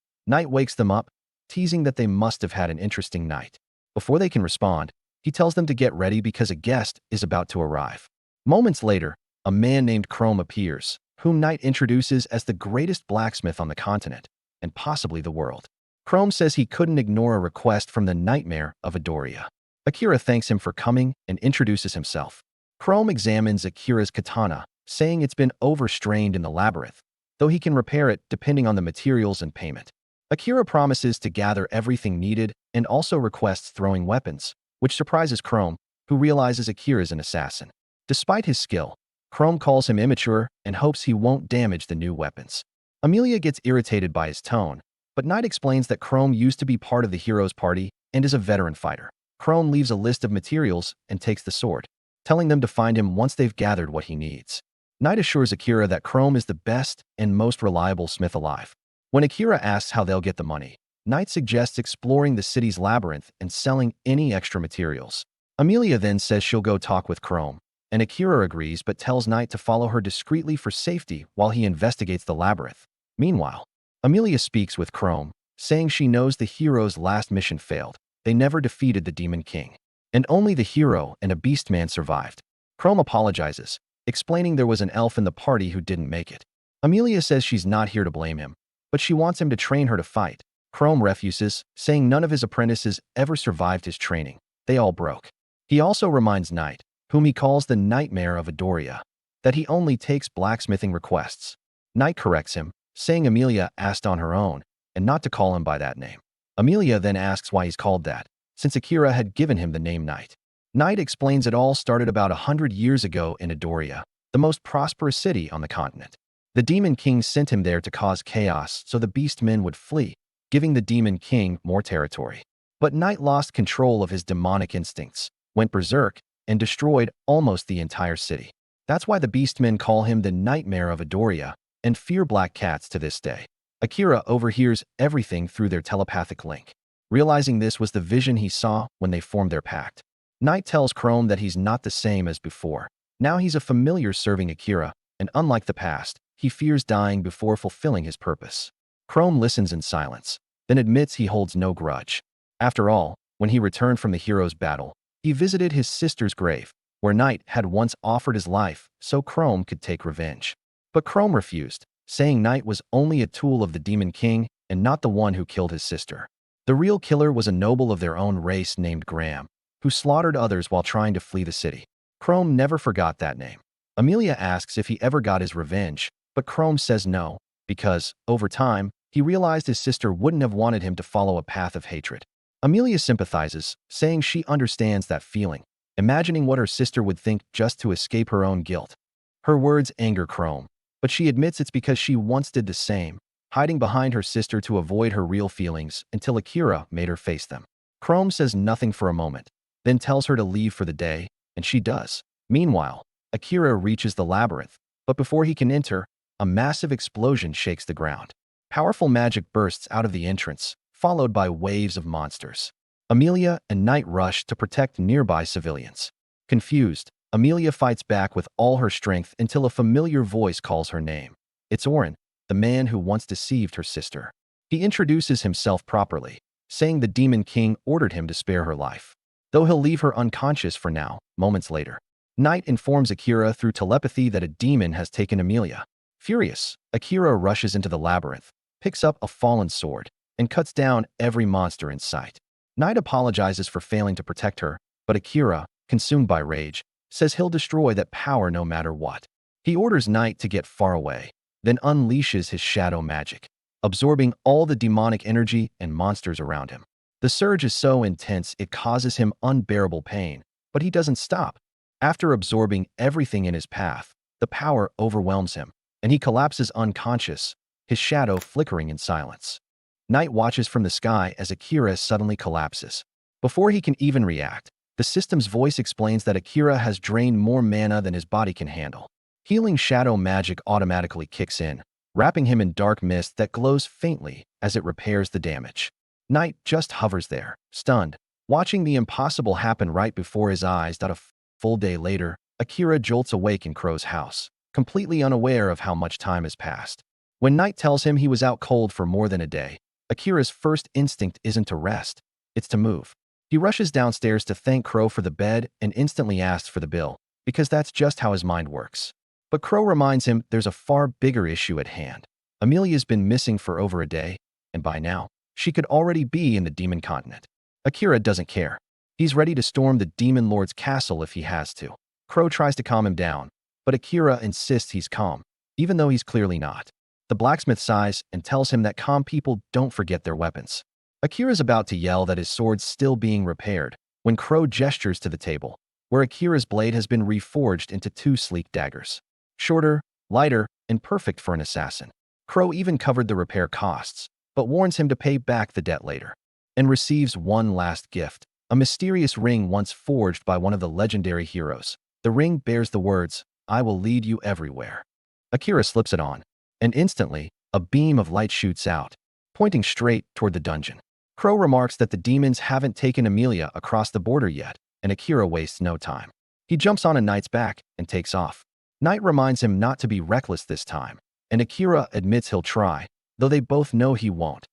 Knight wakes them up, teasing that they must have had an interesting night. Before they can respond, he tells them to get ready because a guest is about to arrive. Moments later, a man named Chrome appears, whom Knight introduces as the greatest blacksmith on the continent, and possibly the world. Chrome says he couldn't ignore a request from the nightmare of Adoria. Akira thanks him for coming and introduces himself. Chrome examines Akira's katana, saying it's been overstrained in the labyrinth, though he can repair it depending on the materials and payment. Akira promises to gather everything needed and also requests throwing weapons, which surprises Chrome, who realizes Akira is an assassin. Despite his skill, Chrome calls him immature and hopes he won't damage the new weapons. Amelia gets irritated by his tone, but Knight explains that Chrome used to be part of the hero's party and is a veteran fighter. Chrome leaves a list of materials and takes the sword, telling them to find him once they've gathered what he needs. Knight assures Akira that Chrome is the best and most reliable smith alive. When Akira asks how they'll get the money, Knight suggests exploring the city's labyrinth and selling any extra materials. Amelia then says she'll go talk with Chrome, and Akira agrees but tells Knight to follow her discreetly for safety while he investigates the labyrinth. Meanwhile, Amelia speaks with Chrome, saying she knows the hero's last mission failed. They never defeated the Demon King, and only the hero and a beastman survived. Chrome apologizes, explaining there was an elf in the party who didn't make it. Amelia says she's not here to blame him, but she wants him to train her to fight. Chrome refuses, saying none of his apprentices ever survived his training. They all broke. He also reminds Knight, whom he calls the Nightmare of Adoria, that he only takes blacksmithing requests. Knight corrects him, saying Amelia asked on her own, and not to call him by that name. Amelia then asks why he's called that, since Akira had given him the name Knight. Knight explains it all started about 100 years ago in Adoria, the most prosperous city on the continent. The Demon King sent him there to cause chaos so the beastmen would flee, giving the Demon King more territory. But Knight lost control of his demonic instincts, went berserk, and destroyed almost the entire city. That's why the beastmen call him the Nightmare of Adoria and fear black cats to this day. Akira overhears everything through their telepathic link, realizing this was the vision he saw when they formed their pact. Knight tells Chrome that he's not the same as before. Now he's a familiar serving Akira, and unlike the past, he fears dying before fulfilling his purpose. Chrome listens in silence, then admits he holds no grudge. After all, when he returned from the hero's battle, He visited his sister's grave, where Knight had once offered his life so Chrome could take revenge. But Chrome refused, saying Knight was only a tool of the Demon King and not the one who killed his sister. The real killer was a noble of their own race named Graham, who slaughtered others while trying to flee the city. Chrome never forgot that name. Amelia asks if he ever got his revenge, but Chrome says no, because, over time, he realized his sister wouldn't have wanted him to follow a path of hatred. Amelia sympathizes, saying she understands that feeling, imagining what her sister would think just to escape her own guilt. Her words anger Chrome, but she admits it's because she once did the same, hiding behind her sister to avoid her real feelings until Akira made her face them. Chrome says nothing for a moment, then tells her to leave for the day, and she does. Meanwhile, Akira reaches the labyrinth, but before he can enter, a massive explosion shakes the ground. Powerful magic bursts out of the entrance, followed by waves of monsters. Amelia and Knight rush to protect nearby civilians. Confused, Amelia fights back with all her strength until a familiar voice calls her name. It's Orin, the man who once deceived her sister. He introduces himself properly, saying the Demon King ordered him to spare her life, though he'll leave her unconscious for now. Moments later, Knight informs Akira through telepathy that a demon has taken Amelia. Furious, Akira rushes into the labyrinth, picks up a fallen sword, and cuts down every monster in sight. Knight apologizes for failing to protect her, but Akira, consumed by rage, says he'll destroy that power no matter what. He orders Knight to get far away, then unleashes his shadow magic, absorbing all the demonic energy and monsters around him. The surge is so intense it causes him unbearable pain, but he doesn't stop. After absorbing everything in his path, the power overwhelms him, and he collapses unconscious, his shadow flickering in silence. Knight watches from the sky as Akira suddenly collapses. Before he can even react, the system's voice explains that Akira has drained more mana than his body can handle. Healing shadow magic automatically kicks in, wrapping him in dark mist that glows faintly as it repairs the damage. Knight just hovers there, stunned, watching the impossible happen right before his eyes. A full day later, Akira jolts awake in Crow's house, completely unaware of how much time has passed. When Knight tells him he was out cold for more than a day, Akira's first instinct isn't to rest, it's to move. He rushes downstairs to thank Crow for the bed and instantly asks for the bill, because that's just how his mind works. But Crow reminds him there's a far bigger issue at hand. Amelia's been missing for over a day, and by now, she could already be in the demon continent. Akira doesn't care. He's ready to storm the demon lord's castle if he has to. Crow tries to calm him down, but Akira insists he's calm, even though he's clearly not. The blacksmith sighs and tells him that calm people don't forget their weapons. Akira's about to yell that his sword's still being repaired when Crow gestures to the table, where Akira's blade has been reforged into two sleek daggers. Shorter, lighter, and perfect for an assassin. Crow even covered the repair costs, but warns him to pay back the debt later, and receives one last gift, a mysterious ring once forged by one of the legendary heroes. The ring bears the words, "I will lead you everywhere." Akira slips it on, and instantly, a beam of light shoots out, pointing straight toward the dungeon. Crow remarks that the demons haven't taken Amelia across the border yet, and Akira wastes no time. He jumps on a Knight's back and takes off. Knight reminds him not to be reckless this time, and Akira admits he'll try, though they both know he won't.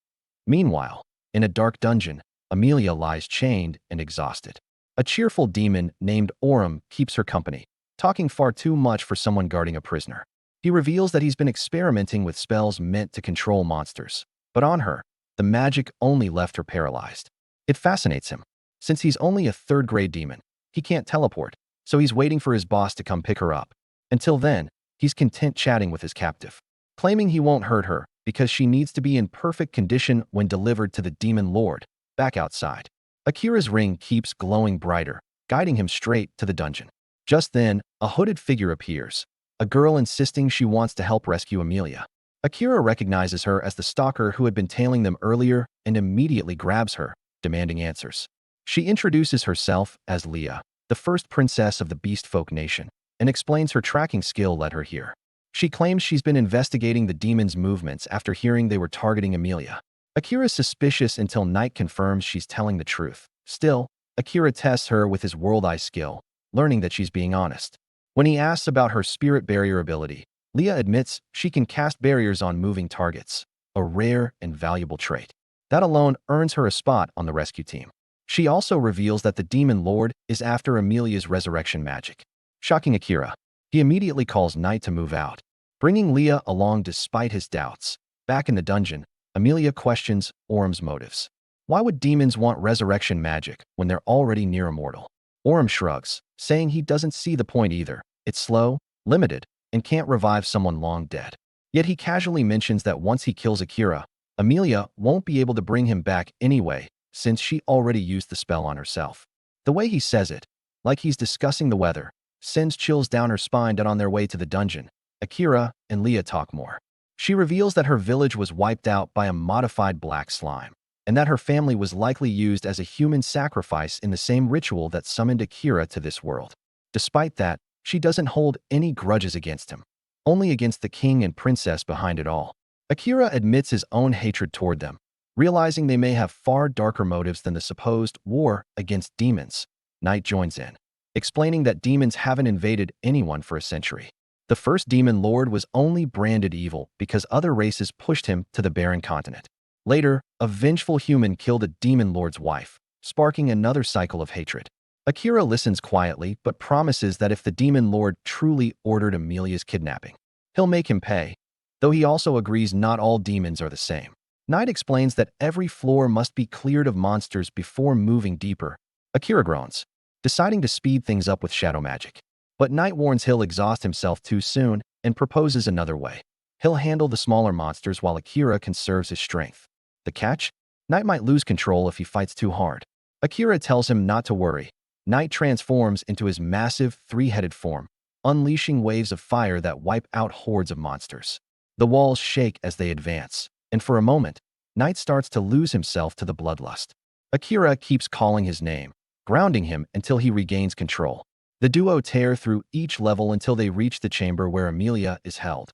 Meanwhile, in a dark dungeon, Amelia lies chained and exhausted. A cheerful demon named Orim keeps her company, talking far too much for someone guarding a prisoner. He reveals that he's been experimenting with spells meant to control monsters, but on her, the magic only left her paralyzed. It fascinates him. Since he's only a third-grade demon, he can't teleport, so he's waiting for his boss to come pick her up. Until then, he's content chatting with his captive, claiming he won't hurt her because she needs to be in perfect condition when delivered to the demon lord. Back outside, Akira's ring keeps glowing brighter, guiding him straight to the dungeon. Just then, a hooded figure appears, a girl insisting she wants to help rescue Amelia. Akira recognizes her as the stalker who had been tailing them earlier and immediately grabs her, demanding answers. She introduces herself as Leah, the first princess of the beast folk nation, and explains her tracking skill led her here. She claims she's been investigating the demons' movements after hearing they were targeting Amelia. Akira's suspicious until Knight confirms she's telling the truth. Still, Akira tests her with his world eye skill, learning that she's being honest. When he asks about her spirit barrier ability, Leah admits she can cast barriers on moving targets, a rare and valuable trait. That alone earns her a spot on the rescue team. She also reveals that the Demon Lord is after Amelia's resurrection magic. Shocking Akira, he immediately calls Knight to move out, bringing Leah along despite his doubts. Back in the dungeon, Amelia questions Orum's motives. Why would demons want resurrection magic when they're already near immortal? Orum shrugs, saying he doesn't see the point either. It's slow, limited, and can't revive someone long dead. Yet he casually mentions that once he kills Akira, Amelia won't be able to bring him back anyway, since she already used the spell on herself. The way he says it, like he's discussing the weather, sends chills down her spine. On their way to the dungeon, Akira and Leah talk more. She reveals that her village was wiped out by a modified black slime, and that her family was likely used as a human sacrifice in the same ritual that summoned Akira to this world. Despite that, she doesn't hold any grudges against him, only against the king and princess behind it all. Akira admits his own hatred toward them, realizing they may have far darker motives than the supposed war against demons. Knight joins in, explaining that demons haven't invaded anyone for a century. The first demon lord was only branded evil because other races pushed him to the barren continent. Later, a vengeful human killed a demon lord's wife, sparking another cycle of hatred. Akira listens quietly but promises that if the demon lord truly ordered Amelia's kidnapping, he'll make him pay, though he also agrees not all demons are the same. Knight explains that every floor must be cleared of monsters before moving deeper. Akira groans, deciding to speed things up with shadow magic. But Knight warns he'll exhaust himself too soon and proposes another way. He'll handle the smaller monsters while Akira conserves his strength. The catch? Knight might lose control if he fights too hard. Akira tells him not to worry. Knight transforms into his massive three-headed form, unleashing waves of fire that wipe out hordes of monsters. The walls shake as they advance, and for a moment, Knight starts to lose himself to the bloodlust. Akira keeps calling his name, grounding him until he regains control. The duo tear through each level until they reach the chamber where Amelia is held.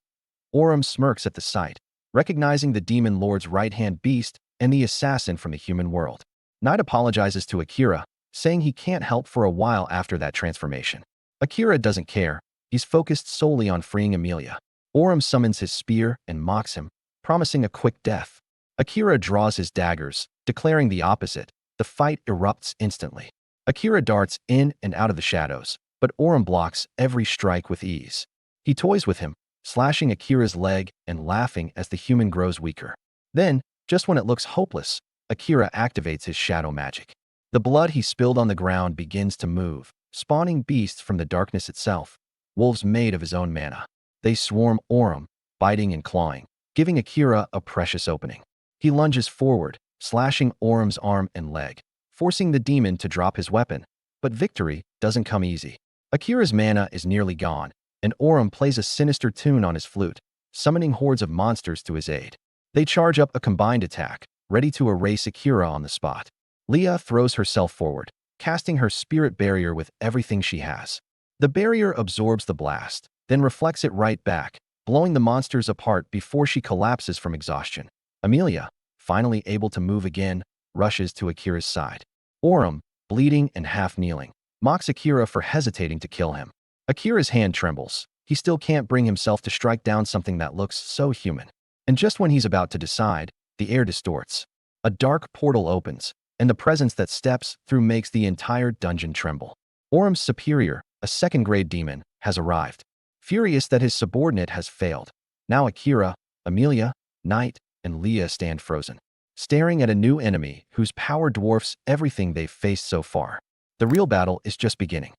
Orum smirks at the sight, recognizing the demon lord's right-hand beast and the assassin from the human world. Knight apologizes to Akira, saying he can't help for a while after that transformation. Akira doesn't care. He's focused solely on freeing Amelia. Orum summons his spear and mocks him, promising a quick death. Akira draws his daggers, declaring the opposite. The fight erupts instantly. Akira darts in and out of the shadows, but Orum blocks every strike with ease. He toys with him, slashing Akira's leg and laughing as the human grows weaker. Then, just when it looks hopeless, Akira activates his shadow magic. The blood he spilled on the ground begins to move, spawning beasts from the darkness itself, wolves made of his own mana. They swarm Orum, biting and clawing, giving Akira a precious opening. He lunges forward, slashing Orum's arm and leg, forcing the demon to drop his weapon. But victory doesn't come easy. Akira's mana is nearly gone, and Orum plays a sinister tune on his flute, summoning hordes of monsters to his aid. They charge up a combined attack, ready to erase Akira on the spot. Leah throws herself forward, casting her spirit barrier with everything she has. The barrier absorbs the blast, then reflects it right back, blowing the monsters apart before she collapses from exhaustion. Amelia, finally able to move again, rushes to Akira's side. Orum, bleeding and half-kneeling, mocks Akira for hesitating to kill him. Akira's hand trembles. He still can't bring himself to strike down something that looks so human. And just when he's about to decide, the air distorts. A dark portal opens, and the presence that steps through makes the entire dungeon tremble. Orum's superior, a second-grade demon, has arrived. Furious that his subordinate has failed, now Akira, Amelia, Knight, and Leah stand frozen, staring at a new enemy whose power dwarfs everything they've faced so far. The real battle is just beginning.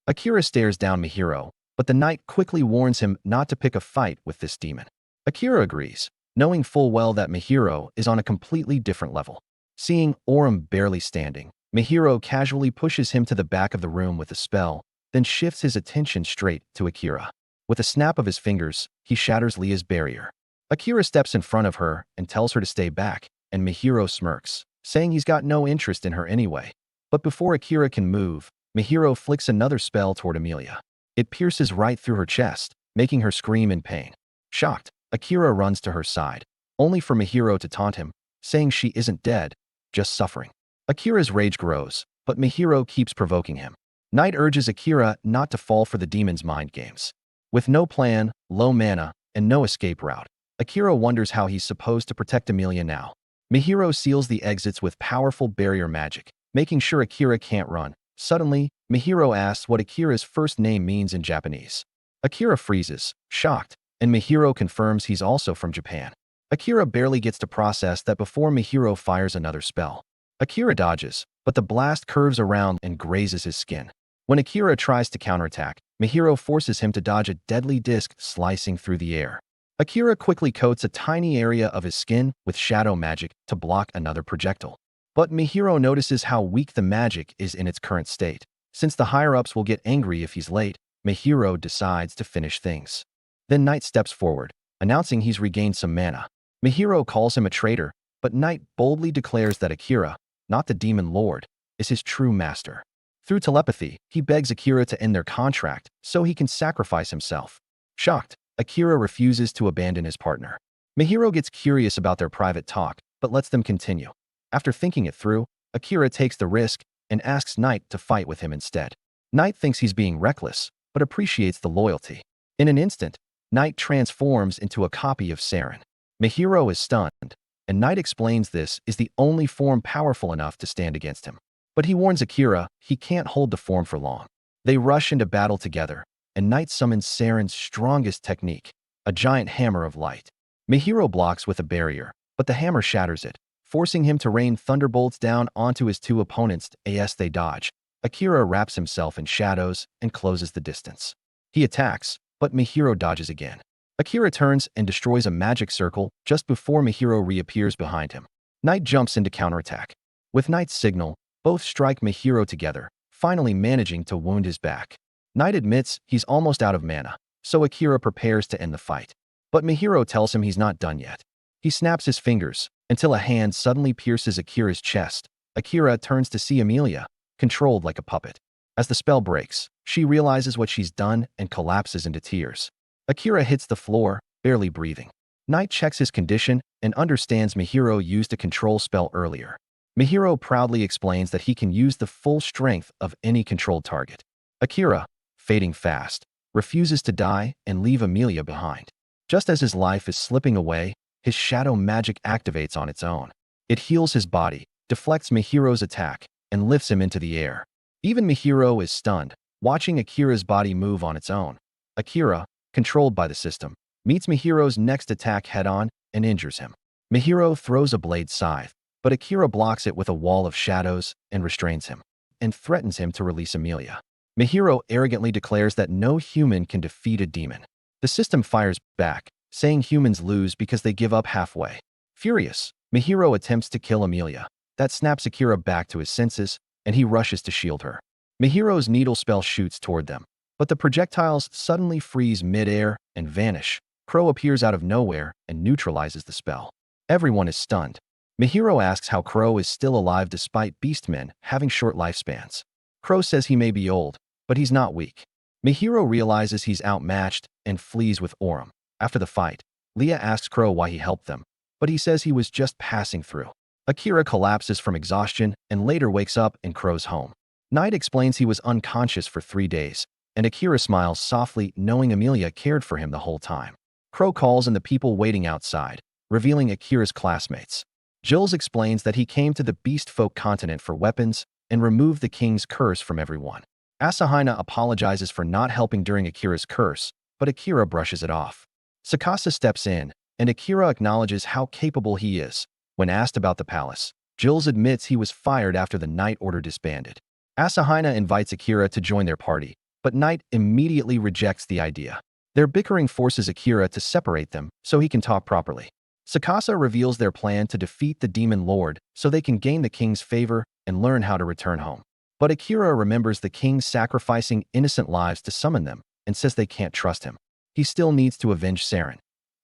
Akira stares down Mihiro, but the knight quickly warns him not to pick a fight with this demon. Akira agrees, knowing full well that Mihiro is on a completely different level. Seeing Orum barely standing, Mihiro casually pushes him to the back of the room with a spell, then shifts his attention straight to Akira. With a snap of his fingers, he shatters Leah's barrier. Akira steps in front of her and tells her to stay back, and Mihiro smirks, saying he's got no interest in her anyway. But before Akira can move, Mihiro flicks another spell toward Amelia. It pierces right through her chest, making her scream in pain. Shocked, Akira runs to her side, only for Mihiro to taunt him, saying she isn't dead, just suffering. Akira's rage grows, but Mihiro keeps provoking him. Knight urges Akira not to fall for the demon's mind games. With no plan, low mana, and no escape route, Akira wonders how he's supposed to protect Amelia now. Mihiro seals the exits with powerful barrier magic, making sure Akira can't run. Suddenly, Mihiro asks what Akira's first name means in Japanese. Akira freezes, shocked, and Mihiro confirms he's also from Japan. Akira barely gets to process that before Mihiro fires another spell. Akira dodges, but the blast curves around and grazes his skin. When Akira tries to counterattack, Mihiro forces him to dodge a deadly disc slicing through the air. Akira quickly coats a tiny area of his skin with shadow magic to block another projectile. But Mihiro notices how weak the magic is in its current state. Since the higher-ups will get angry if he's late, Mihiro decides to finish things. Then Knight steps forward, announcing he's regained some mana. Mihiro calls him a traitor, but Knight boldly declares that Akira, not the Demon Lord, is his true master. Through telepathy, he begs Akira to end their contract so he can sacrifice himself. Shocked, Akira refuses to abandon his partner. Mihiro gets curious about their private talk, but lets them continue. After thinking it through, Akira takes the risk and asks Knight to fight with him instead. Knight thinks he's being reckless, but appreciates the loyalty. In an instant, Knight transforms into a copy of Saren. Mihiro is stunned, and Knight explains this is the only form powerful enough to stand against him. But he warns Akira he can't hold the form for long. They rush into battle together, and Knight summons Saren's strongest technique, a giant hammer of light. Mihiro blocks with a barrier, but the hammer shatters it, forcing him to rain thunderbolts down onto his two opponents as they dodge. Akira wraps himself in shadows and closes the distance. He attacks, but Mihiro dodges again. Akira turns and destroys a magic circle just before Mihiro reappears behind him. Knight jumps into counterattack. With Knight's signal, both strike Mihiro together, finally managing to wound his back. Knight admits he's almost out of mana, so Akira prepares to end the fight. But Mihiro tells him he's not done yet. He snaps his fingers until a hand suddenly pierces Akira's chest. Akira turns to see Amelia, controlled like a puppet. As the spell breaks, she realizes what she's done and collapses into tears. Akira hits the floor, barely breathing. Knight checks his condition and understands Mihiro used a control spell earlier. Mihiro proudly explains that he can use the full strength of any controlled target. Akira, fading fast, refuses to die and leave Amelia behind. Just as his life is slipping away, his shadow magic activates on its own. It heals his body, deflects Mihiro's attack, and lifts him into the air. Even Mihiro is stunned, watching Akira's body move on its own. Akira, controlled by the system, meets Mihiro's next attack head-on and injures him. Mihiro throws a blade scythe, but Akira blocks it with a wall of shadows and restrains him, and threatens him to release Amelia. Mihiro arrogantly declares that no human can defeat a demon. The system fires back, saying humans lose because they give up halfway. Furious, Mihiro attempts to kill Amelia. That snaps Akira back to his senses, and he rushes to shield her. Mihiro's needle spell shoots toward them, but the projectiles suddenly freeze mid-air and vanish. Crow appears out of nowhere and neutralizes the spell. Everyone is stunned. Mihiro asks how Crow is still alive despite beastmen having short lifespans. Crow says he may be old, but he's not weak. Mihiro realizes he's outmatched and flees with Orim. After the fight, Leah asks Crow why he helped them, but he says he was just passing through. Akira collapses from exhaustion and later wakes up in Crow's home. Knight explains he was unconscious for 3 days, and Akira smiles softly knowing Amelia cared for him the whole time. Crow calls in the people waiting outside, revealing Akira's classmates. Jules explains that he came to the beast folk continent for weapons and removed the king's curse from everyone. Asahina apologizes for not helping during Akira's curse, but Akira brushes it off. Sakasa steps in, and Akira acknowledges how capable he is. When asked about the palace, Jules admits he was fired after the Knight Order disbanded. Asahina invites Akira to join their party, but Knight immediately rejects the idea. Their bickering forces Akira to separate them so he can talk properly. Sakasa reveals their plan to defeat the Demon Lord so they can gain the king's favor and learn how to return home. But Akira remembers the king sacrificing innocent lives to summon them and says they can't trust him. He still needs to avenge Saren.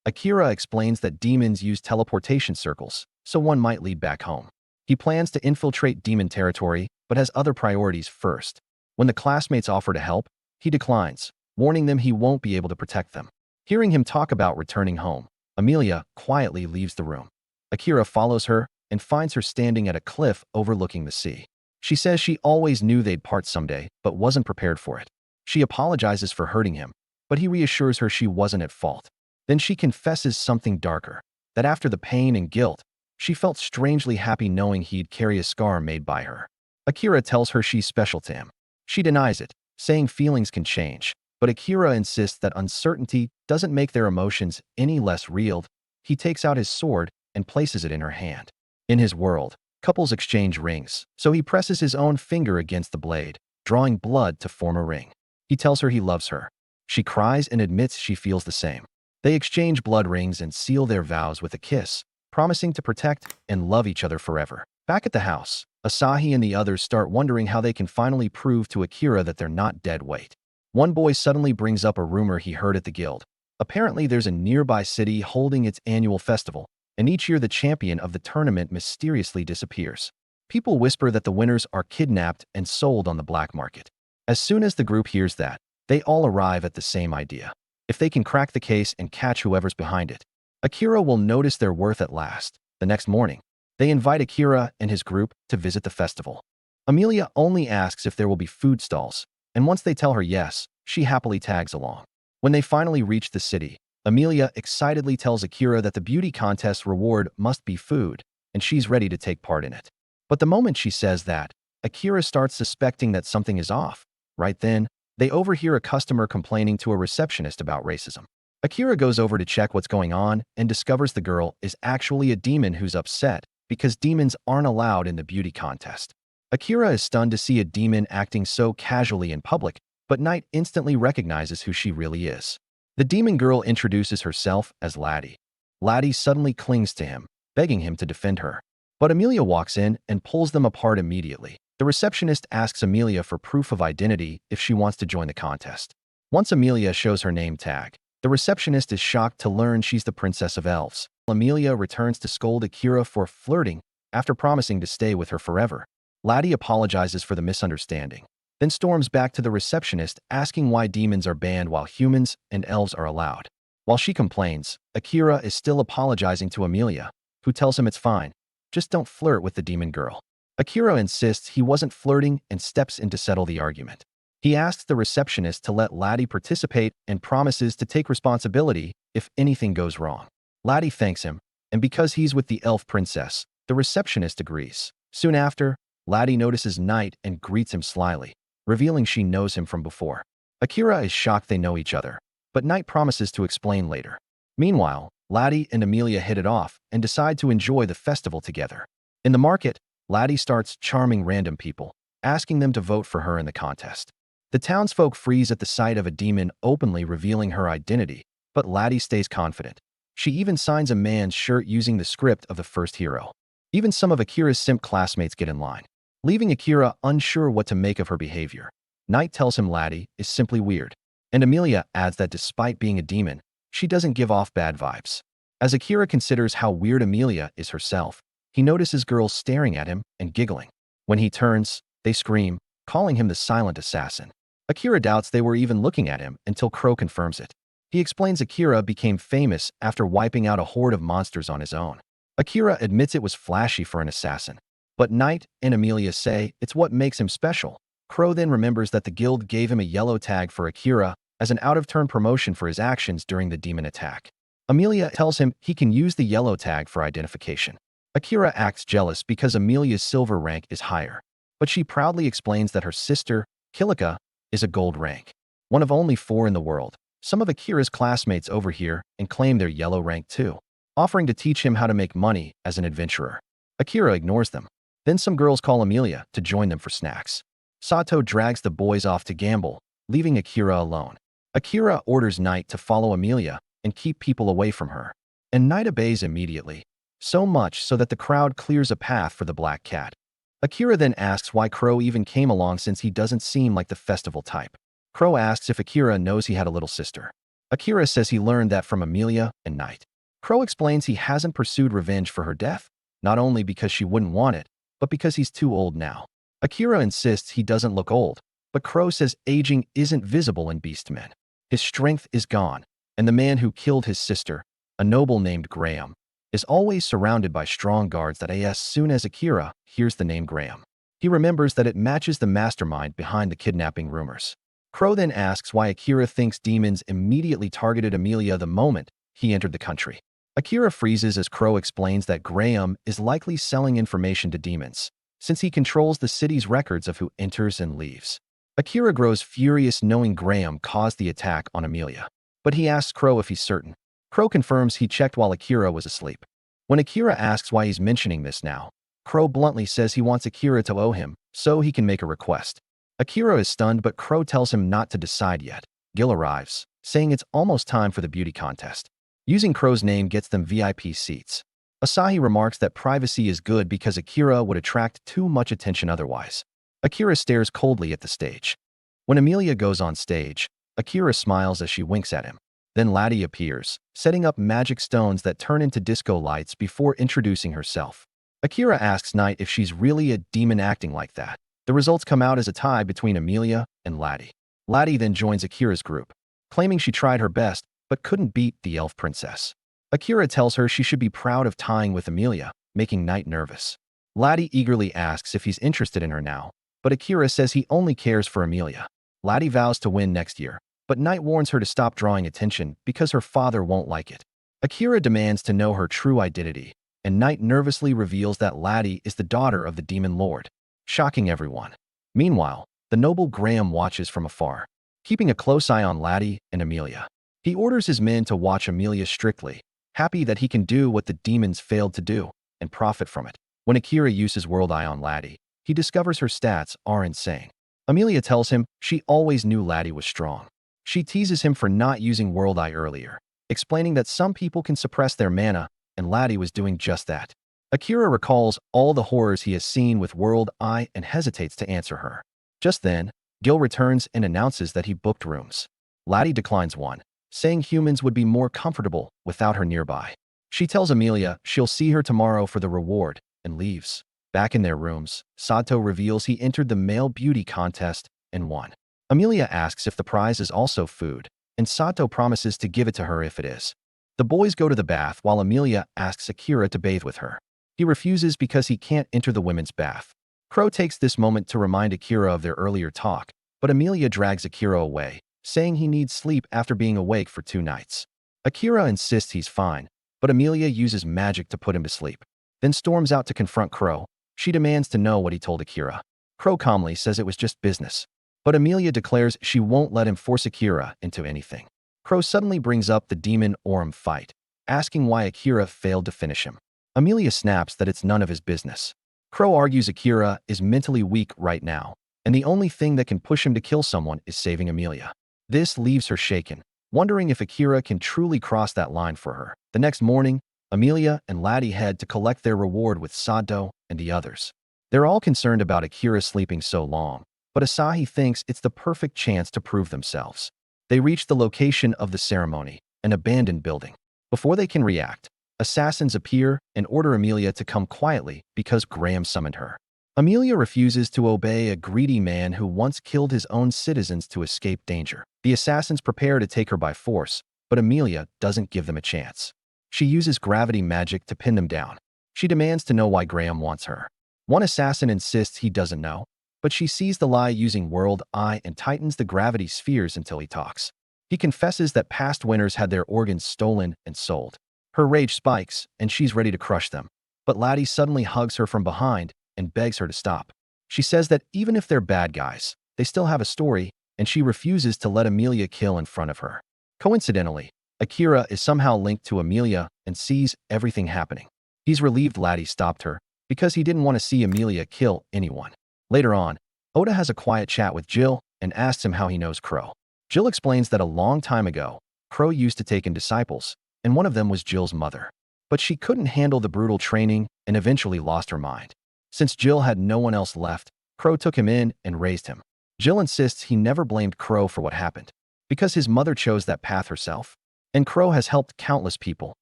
Akira explains that demons use teleportation circles, so one might lead back home. He plans to infiltrate demon territory, but has other priorities first. When the classmates offer to help, he declines, warning them he won't be able to protect them. Hearing him talk about returning home, Amelia quietly leaves the room. Akira follows her and finds her standing at a cliff overlooking the sea. She says she always knew they'd part someday, but wasn't prepared for it. She apologizes for hurting him, but he reassures her she wasn't at fault. Then she confesses something darker, that after the pain and guilt, she felt strangely happy knowing he'd carry a scar made by her. Akira tells her she's special to him. She denies it, saying feelings can change, but Akira insists that uncertainty doesn't make their emotions any less real. He takes out his sword and places it in her hand. In his world, couples exchange rings, so he presses his own finger against the blade, drawing blood to form a ring. He tells her he loves her. She cries and admits she feels the same. They exchange blood rings and seal their vows with a kiss, promising to protect and love each other forever. Back at the house, Asahi and the others start wondering how they can finally prove to Akira that they're not dead weight. One boy suddenly brings up a rumor he heard at the guild. Apparently, there's a nearby city holding its annual festival, and each year the champion of the tournament mysteriously disappears. People whisper that the winners are kidnapped and sold on the black market. As soon as the group hears that, they all arrive at the same idea. If they can crack the case and catch whoever's behind it, Akira will notice their worth at last. The next morning, they invite Akira and his group to visit the festival. Amelia only asks if there will be food stalls, and once they tell her yes, she happily tags along. When they finally reach the city, Amelia excitedly tells Akira that the beauty contest reward must be food, and she's ready to take part in it. But the moment she says that, Akira starts suspecting that something is off. Right then, they overhear a customer complaining to a receptionist about racism. Akira goes over to check what's going on and discovers the girl is actually a demon who's upset because demons aren't allowed in the beauty contest. Akira is stunned to see a demon acting so casually in public, but Knight instantly recognizes who she really is. The demon girl introduces herself as Laddie. Laddie suddenly clings to him, begging him to defend her. But Amelia walks in and pulls them apart immediately. The receptionist asks Amelia for proof of identity if she wants to join the contest. Once Amelia shows her name tag, the receptionist is shocked to learn she's the Princess of Elves. Amelia returns to scold Akira for flirting after promising to stay with her forever. Laddie apologizes for the misunderstanding, then storms back to the receptionist asking why demons are banned while humans and elves are allowed. While she complains, Akira is still apologizing to Amelia, who tells him it's fine, just don't flirt with the demon girl. Akira insists he wasn't flirting and steps in to settle the argument. He asks the receptionist to let Laddie participate and promises to take responsibility if anything goes wrong. Laddie thanks him, and because he's with the elf princess, the receptionist agrees. Soon after, Laddie notices Knight and greets him slyly, revealing she knows him from before. Akira is shocked they know each other, but Knight promises to explain later. Meanwhile, Laddie and Amelia hit it off and decide to enjoy the festival together. In the market, Laddie starts charming random people, asking them to vote for her in the contest. The townsfolk freeze at the sight of a demon openly revealing her identity, but Laddie stays confident. She even signs a man's shirt using the script of the first hero. Even some of Akira's simp classmates get in line, leaving Akira unsure what to make of her behavior. Knight tells him Laddie is simply weird, and Amelia adds that despite being a demon, she doesn't give off bad vibes. As Akira considers how weird Amelia is herself, he notices girls staring at him and giggling. When he turns, they scream, calling him the silent assassin. Akira doubts they were even looking at him until Crow confirms it. He explains Akira became famous after wiping out a horde of monsters on his own. Akira admits it was flashy for an assassin, but Knight and Amelia say it's what makes him special. Crow then remembers that the guild gave him a yellow tag for Akira as an out-of-turn promotion for his actions during the demon attack. Amelia tells him he can use the yellow tag for identification. Akira acts jealous because Amelia's silver rank is higher, but she proudly explains that her sister, Kilika, is a gold rank, one of only 4 in the world. Some of Akira's classmates overhear and claim their yellow rank too, offering to teach him how to make money as an adventurer. Akira ignores them. Then some girls call Amelia to join them for snacks. Sato drags the boys off to gamble, leaving Akira alone. Akira orders Knight to follow Amelia and keep people away from her, and Knight obeys immediately, so much so that the crowd clears a path for the black cat. Akira then asks why Crow even came along since he doesn't seem like the festival type. Crow asks if Akira knows he had a little sister. Akira says he learned that from Amelia and Knight. Crow explains he hasn't pursued revenge for her death, not only because she wouldn't want it, but because he's too old now. Akira insists he doesn't look old, but Crow says aging isn't visible in beastmen. His strength is gone, and the man who killed his sister, a noble named Graham, is always surrounded by strong guards that as soon as Akira hears the name Graham, he remembers that it matches the mastermind behind the kidnapping rumors. Crow then asks why Akira thinks demons immediately targeted Amelia the moment he entered the country. Akira freezes as Crow explains that Graham is likely selling information to demons, since he controls the city's records of who enters and leaves. Akira grows furious knowing Graham caused the attack on Amelia, but he asks Crow if he's certain. Crow confirms he checked while Akira was asleep. When Akira asks why he's mentioning this now, Crow bluntly says he wants Akira to owe him so he can make a request. Akira is stunned, but Crow tells him not to decide yet. Gil arrives, saying it's almost time for the beauty contest. Using Crow's name gets them VIP seats. Asahi remarks that privacy is good because Akira would attract too much attention otherwise. Akira stares coldly at the stage. When Amelia goes on stage, Akira smiles as she winks at him. Then Laddie appears, setting up magic stones that turn into disco lights before introducing herself. Akira asks Knight if she's really a demon acting like that. The results come out as a tie between Amelia and Laddie. Laddie then joins Akira's group, claiming she tried her best but couldn't beat the elf princess. Akira tells her she should be proud of tying with Amelia, making Knight nervous. Laddie eagerly asks if he's interested in her now, but Akira says he only cares for Amelia. Laddie vows to win next year, but Knight warns her to stop drawing attention because her father won't like it. Akira demands to know her true identity, and Knight nervously reveals that Laddie is the daughter of the Demon Lord, shocking everyone. Meanwhile, the noble Graham watches from afar, keeping a close eye on Laddie and Amelia. He orders his men to watch Amelia strictly, happy that he can do what the demons failed to do and profit from it. When Akira uses World Eye on Laddie, he discovers her stats are insane. Amelia tells him she always knew Laddie was strong. She teases him for not using World Eye earlier, explaining that some people can suppress their mana, and Laddie was doing just that. Akira recalls all the horrors he has seen with World Eye and hesitates to answer her. Just then, Gil returns and announces that he booked rooms. Laddie declines one, saying humans would be more comfortable without her nearby. She tells Amelia she'll see her tomorrow for the reward and leaves. Back in their rooms, Sato reveals he entered the male beauty contest and won. Amelia asks if the prize is also food, and Sato promises to give it to her if it is. The boys go to the bath while Amelia asks Akira to bathe with her. He refuses because he can't enter the women's bath. Crow takes this moment to remind Akira of their earlier talk, but Amelia drags Akira away, saying he needs sleep after being awake for 2 nights. Akira insists he's fine, but Amelia uses magic to put him to sleep, then storms out to confront Crow. She demands to know what he told Akira. Crow calmly says it was just business, but Amelia declares she won't let him force Akira into anything. Crow suddenly brings up the Demon Orm fight, asking why Akira failed to finish him. Amelia snaps that it's none of his business. Crow argues Akira is mentally weak right now, and the only thing that can push him to kill someone is saving Amelia. This leaves her shaken, wondering if Akira can truly cross that line for her. The next morning, Amelia and Laddie head to collect their reward with Sato and the others. They're all concerned about Akira sleeping so long, but Asahi thinks it's the perfect chance to prove themselves. They reach the location of the ceremony, an abandoned building. Before they can react, assassins appear and order Amelia to come quietly because Graham summoned her. Amelia refuses to obey a greedy man who once killed his own citizens to escape danger. The assassins prepare to take her by force, but Amelia doesn't give them a chance. She uses gravity magic to pin them down. She demands to know why Graham wants her. One assassin insists he doesn't know, but she sees the lie using World Eye and tightens the gravity spheres until he talks. He confesses that past winners had their organs stolen and sold. Her rage spikes, and she's ready to crush them. But Laddie suddenly hugs her from behind and begs her to stop. She says that even if they're bad guys, they still have a story, and she refuses to let Amelia kill in front of her. Coincidentally, Akira is somehow linked to Amelia and sees everything happening. He's relieved Laddie stopped her because he didn't want to see Amelia kill anyone. Later on, Oda has a quiet chat with Jill and asks him how he knows Crow. Jill explains that a long time ago, Crow used to take in disciples, and one of them was Jill's mother. But she couldn't handle the brutal training and eventually lost her mind. Since Jill had no one else left, Crow took him in and raised him. Jill insists he never blamed Crow for what happened, because his mother chose that path herself. And Crow has helped countless people,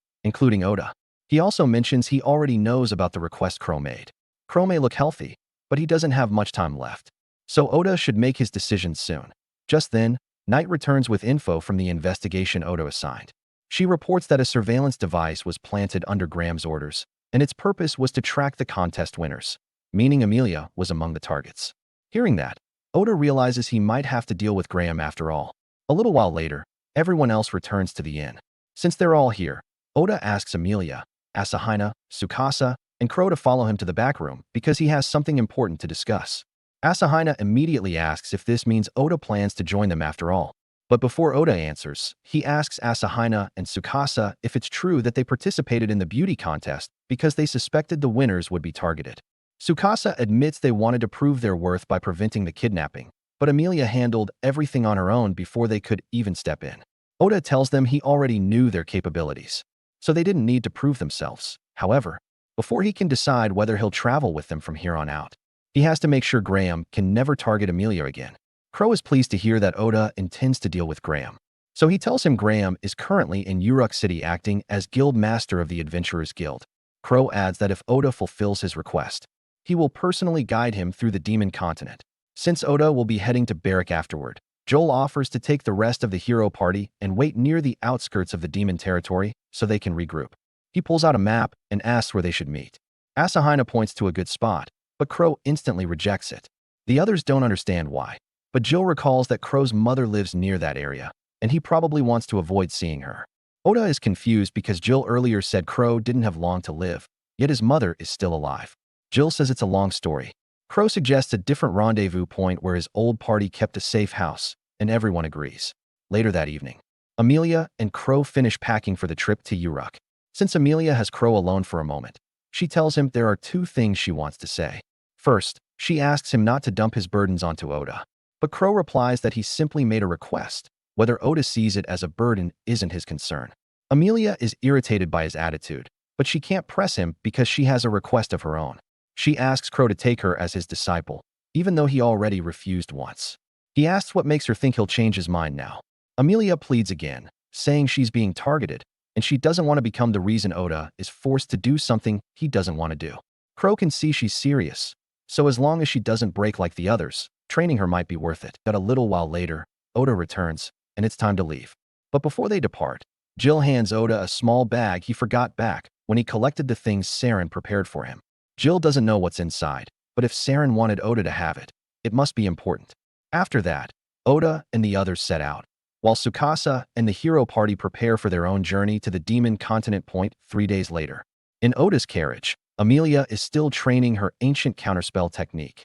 including Oda. He also mentions he already knows about the request Crow made. Crow may look healthy, but he doesn't have much time left. So Oda should make his decision soon. Just then, Knight returns with info from the investigation Oda assigned. She reports that a surveillance device was planted under Graham's orders, and its purpose was to track the contest winners, meaning Amelia was among the targets. Hearing that, Oda realizes he might have to deal with Graham after all. A little while later, everyone else returns to the inn. Since they're all here, Oda asks Amelia, Asahina, Tsukasa, and Crow to follow him to the back room because he has something important to discuss. Asahina immediately asks if this means Oda plans to join them after all. But before Oda answers, he asks Asahina and Tsukasa if it's true that they participated in the beauty contest because they suspected the winners would be targeted. Tsukasa admits they wanted to prove their worth by preventing the kidnapping, but Amelia handled everything on her own before they could even step in. Oda tells them he already knew their capabilities, so they didn't need to prove themselves. However, before he can decide whether he'll travel with them from here on out, he has to make sure Graham can never target Amelia again. Crow is pleased to hear that Oda intends to deal with Graham, so he tells him Graham is currently in Uruk City acting as Guild Master of the Adventurers Guild. Crow adds that if Oda fulfills his request, he will personally guide him through the Demon Continent. Since Oda will be heading to Barrack afterward, Joel offers to take the rest of the hero party and wait near the outskirts of the demon territory so they can regroup. He pulls out a map and asks where they should meet. Asahina points to a good spot, but Crow instantly rejects it. The others don't understand why, but Jill recalls that Crow's mother lives near that area, and he probably wants to avoid seeing her. Oda is confused because Jill earlier said Crow didn't have long to live, yet his mother is still alive. Jill says it's a long story. Crow suggests a different rendezvous point where his old party kept a safe house, and everyone agrees. Later that evening, Amelia and Crow finish packing for the trip to Uruk. Since Amelia has Crow alone for a moment, she tells him there are two things she wants to say. First, she asks him not to dump his burdens onto Oda, but Crow replies that he simply made a request. Whether Oda sees it as a burden isn't his concern. Amelia is irritated by his attitude, but she can't press him because she has a request of her own. She asks Crow to take her as his disciple, even though he already refused once. He asks what makes her think he'll change his mind now. Amelia pleads again, saying she's being targeted, and she doesn't want to become the reason Oda is forced to do something he doesn't want to do. Crow can see she's serious, so as long as she doesn't break like the others, training her might be worth it. But a little while later, Oda returns, and it's time to leave. But before they depart, Jill hands Oda a small bag he forgot back when he collected the things Saren prepared for him. Jill doesn't know what's inside, but if Saren wanted Oda to have it, it must be important. After that, Oda and the others set out, while Tsukasa and the hero party prepare for their own journey to the Demon Continent point 3 days later. In Oda's carriage, Amelia is still training her ancient counterspell technique.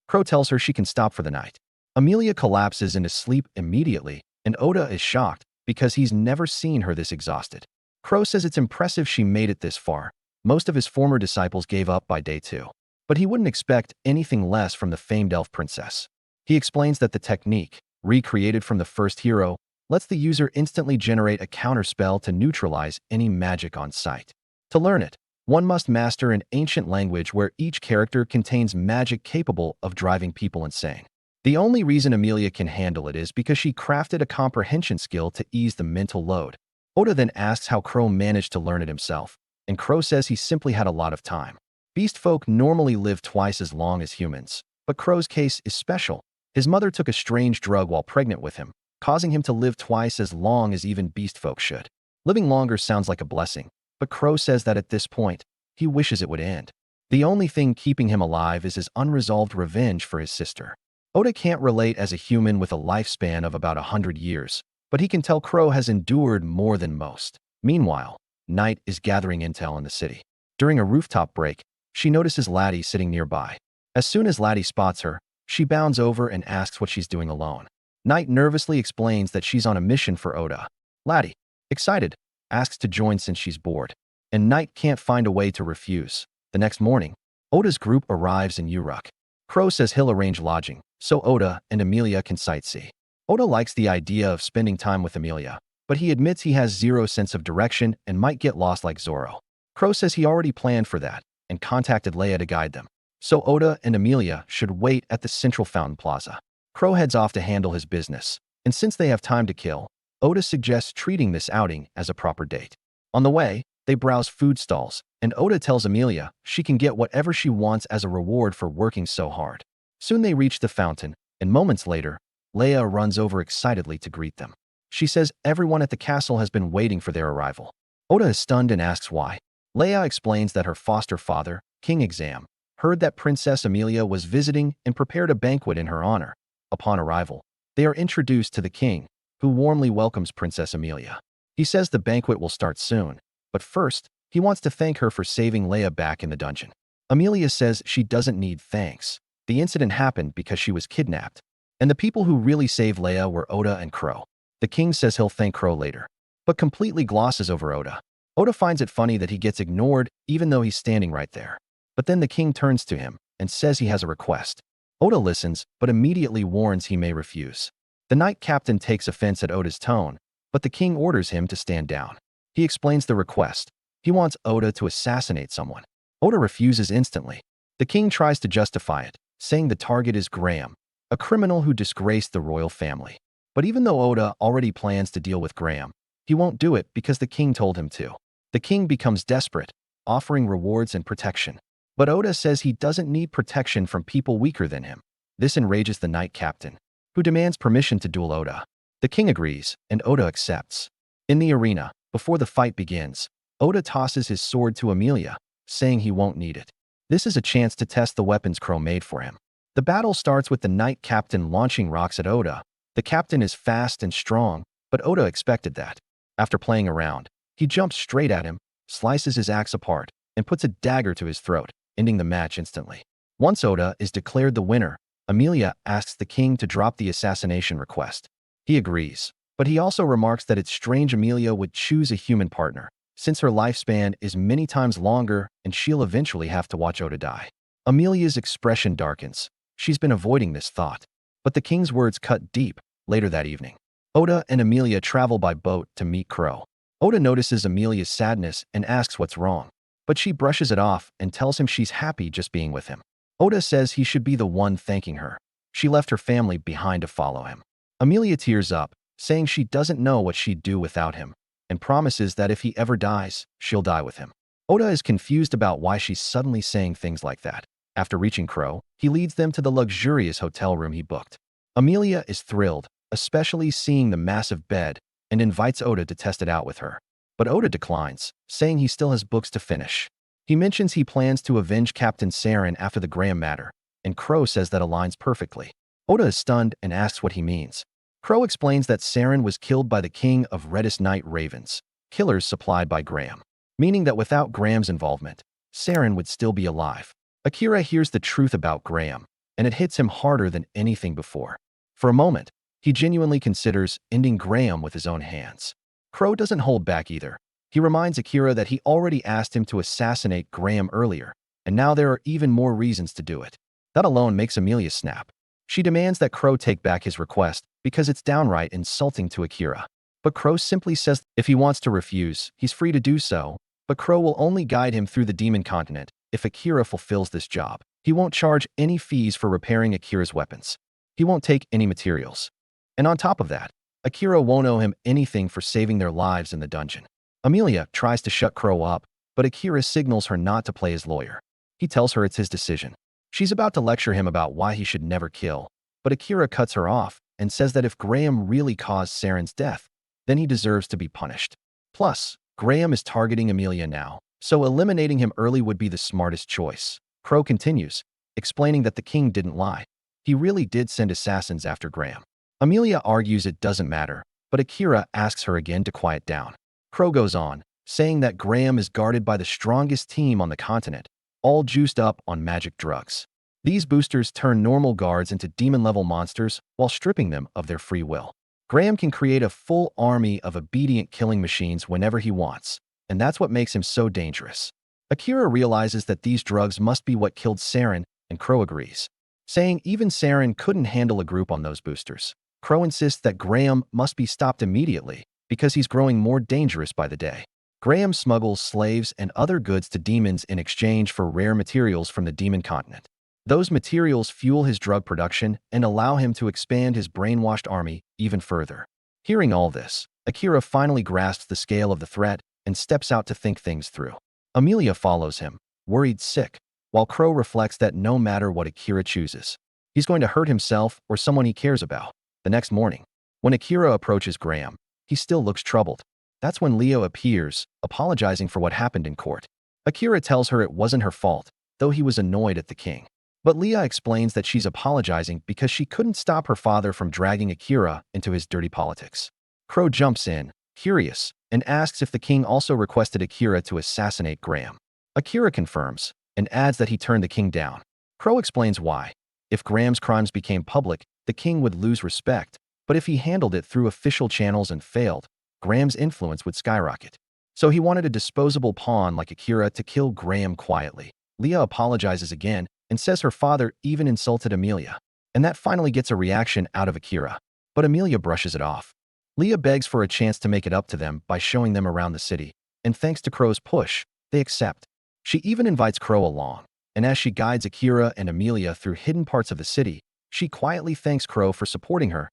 Crow tells her she can stop for the night. Amelia collapses into sleep immediately, and Oda is shocked because he's never seen her this exhausted. Crow says it's impressive she made it this far. Most of his former disciples gave up by day 2, but he wouldn't expect anything less from the famed elf princess. He explains that the technique, recreated from the first hero, lets the user instantly generate a counterspell to neutralize any magic on sight. To learn it, one must master an ancient language where each character contains magic capable of driving people insane. The only reason Amelia can handle it is because she crafted a comprehension skill to ease the mental load. Oda then asks how Crow managed to learn it himself, and Crow says he simply had a lot of time. Beast folk normally live twice as long as humans, but Crow's case is special. His mother took a strange drug while pregnant with him, causing him to live twice as long as even beast folk should. Living longer sounds like a blessing, but Crow says that at this point, he wishes it would end. The only thing keeping him alive is his unresolved revenge for his sister. Oda can't relate as a human with a lifespan of about 100 years, but he can tell Crow has endured more than most. Meanwhile, night is gathering intel in the city. During a rooftop break, she notices Laddie sitting nearby. As soon as Laddie spots her, she bounds over and asks what she's doing alone. Night nervously explains that she's on a mission for Oda. Laddie, excited, asks to join since she's bored, and Night can't find a way to refuse. The next morning, Oda's group arrives in Uruk. Crow says he'll arrange lodging, so Oda and Amelia can sightsee. Oda likes the idea of spending time with Amelia, but he admits he has zero sense of direction and might get lost like Zoro. Crow says he already planned for that and contacted Leia to guide them, so Oda and Amelia should wait at the central fountain plaza. Crow heads off to handle his business, and since they have time to kill, Oda suggests treating this outing as a proper date. On the way, they browse food stalls, and Oda tells Amelia she can get whatever she wants as a reward for working so hard. Soon they reach the fountain, and moments later, Leia runs over excitedly to greet them. She says everyone at the castle has been waiting for their arrival. Oda is stunned and asks why. Leia explains that her foster father, King Exam, heard that Princess Amelia was visiting and prepared a banquet in her honor. Upon arrival, they are introduced to the king, who warmly welcomes Princess Amelia. He says the banquet will start soon, but first, He wants to thank her for saving Leia back in the dungeon. Amelia says she doesn't need thanks. The incident happened because she was kidnapped. And the people who really saved Leia were Oda and Crow. The king says he'll thank Crow later, but completely glosses over Oda. Oda finds it funny that he gets ignored even though he's standing right there. But then the king turns to him and says he has a request. Oda listens, but immediately warns he may refuse. The knight captain takes offense at Oda's tone, but the king orders him to stand down. He explains the request. He wants Oda to assassinate someone. Oda refuses instantly. The king tries to justify it, saying the target is Graham, a criminal who disgraced the royal family. But even though Oda already plans to deal with Graham, he won't do it because the king told him to. The king becomes desperate, offering rewards and protection. But Oda says he doesn't need protection from people weaker than him. This enrages the knight captain, who demands permission to duel Oda. The king agrees, and Oda accepts. In the arena, before the fight begins, Oda tosses his sword to Amelia, saying he won't need it. This is a chance to test the weapons Crow made for him. The battle starts with the knight captain launching rocks at Oda. The captain is fast and strong, but Oda expected that. After playing around, he jumps straight at him, slices his axe apart, and puts a dagger to his throat, ending the match instantly. Once Oda is declared the winner, Amelia asks the king to drop the assassination request. He agrees, but he also remarks that it's strange Amelia would choose a human partner, since her lifespan is many times longer and she'll eventually have to watch Oda die. Amelia's expression darkens. She's been avoiding this thought, but the king's words cut deep. Later that evening, Oda and Amelia travel by boat to meet Crow. Oda notices Amelia's sadness and asks what's wrong, but she brushes it off and tells him she's happy just being with him. Oda says he should be the one thanking her. She left her family behind to follow him. Amelia tears up, saying she doesn't know what she'd do without him, and promises that if he ever dies, she'll die with him. Oda is confused about why she's suddenly saying things like that. After reaching Crow, he leads them to the luxurious hotel room he booked. Amelia is thrilled, especially seeing the massive bed, and invites Oda to test it out with her. But Oda declines, saying he still has books to finish. He mentions he plans to avenge Captain Saren after the Graham matter, and Crow says that aligns perfectly. Oda is stunned and asks what he means. Crow explains that Saren was killed by the king of Reddest Night Ravens, killers supplied by Graham, meaning that without Graham's involvement, Saren would still be alive. Akira hears the truth about Graham, and it hits him harder than anything before. For a moment, he genuinely considers ending Graham with his own hands. Crow doesn't hold back either. He reminds Akira that he already asked him to assassinate Graham earlier, and now there are even more reasons to do it. That alone makes Amelia snap. She demands that Crow take back his request because it's downright insulting to Akira. But Crow simply says if he wants to refuse, he's free to do so, but Crow will only guide him through the demon continent if Akira fulfills this job. He won't charge any fees for repairing Akira's weapons. He won't take any materials. And on top of that, Akira won't owe him anything for saving their lives in the dungeon. Amelia tries to shut Crow up, but Akira signals her not to play his lawyer. He tells her it's his decision. She's about to lecture him about why he should never kill, but Akira cuts her off and says that if Graham really caused Saren's death, then he deserves to be punished. Plus, Graham is targeting Amelia now, so eliminating him early would be the smartest choice. Crow continues, explaining that the king didn't lie. He really did send assassins after Graham. Amelia argues it doesn't matter, but Akira asks her again to quiet down. Crow goes on, saying that Graham is guarded by the strongest team on the continent, all juiced up on magic drugs. These boosters turn normal guards into demon-level monsters while stripping them of their free will. Graham can create a full army of obedient killing machines whenever he wants, and that's what makes him so dangerous. Akira realizes that these drugs must be what killed Saren, and Crow agrees, saying even Saren couldn't handle a group on those boosters. Crow insists that Graham must be stopped immediately because he's growing more dangerous by the day. Graham smuggles slaves and other goods to demons in exchange for rare materials from the demon continent. Those materials fuel his drug production and allow him to expand his brainwashed army even further. Hearing all this, Akira finally grasps the scale of the threat and steps out to think things through. Amelia follows him, worried sick, while Crow reflects that no matter what Akira chooses, he's going to hurt himself or someone he cares about. The next morning, when Akira approaches Graham, he still looks troubled. That's when Leo appears, apologizing for what happened in court. Akira tells her it wasn't her fault, though he was annoyed at the king. But Leah explains that she's apologizing because she couldn't stop her father from dragging Akira into his dirty politics. Crow jumps in, curious, and asks if the king also requested Akira to assassinate Graham. Akira confirms, and adds that he turned the king down. Crow explains why. If Graham's crimes became public, the king would lose respect, but if he handled it through official channels and failed, Graham's influence would skyrocket. So he wanted a disposable pawn like Akira to kill Graham quietly. Leah apologizes again and says her father even insulted Amelia, and that finally gets a reaction out of Akira. But Amelia brushes it off. Leah begs for a chance to make it up to them by showing them around the city, and thanks to Crow's push, they accept. She even invites Crow along, and as she guides Akira and Amelia through hidden parts of the city, she quietly thanks Crow for supporting her.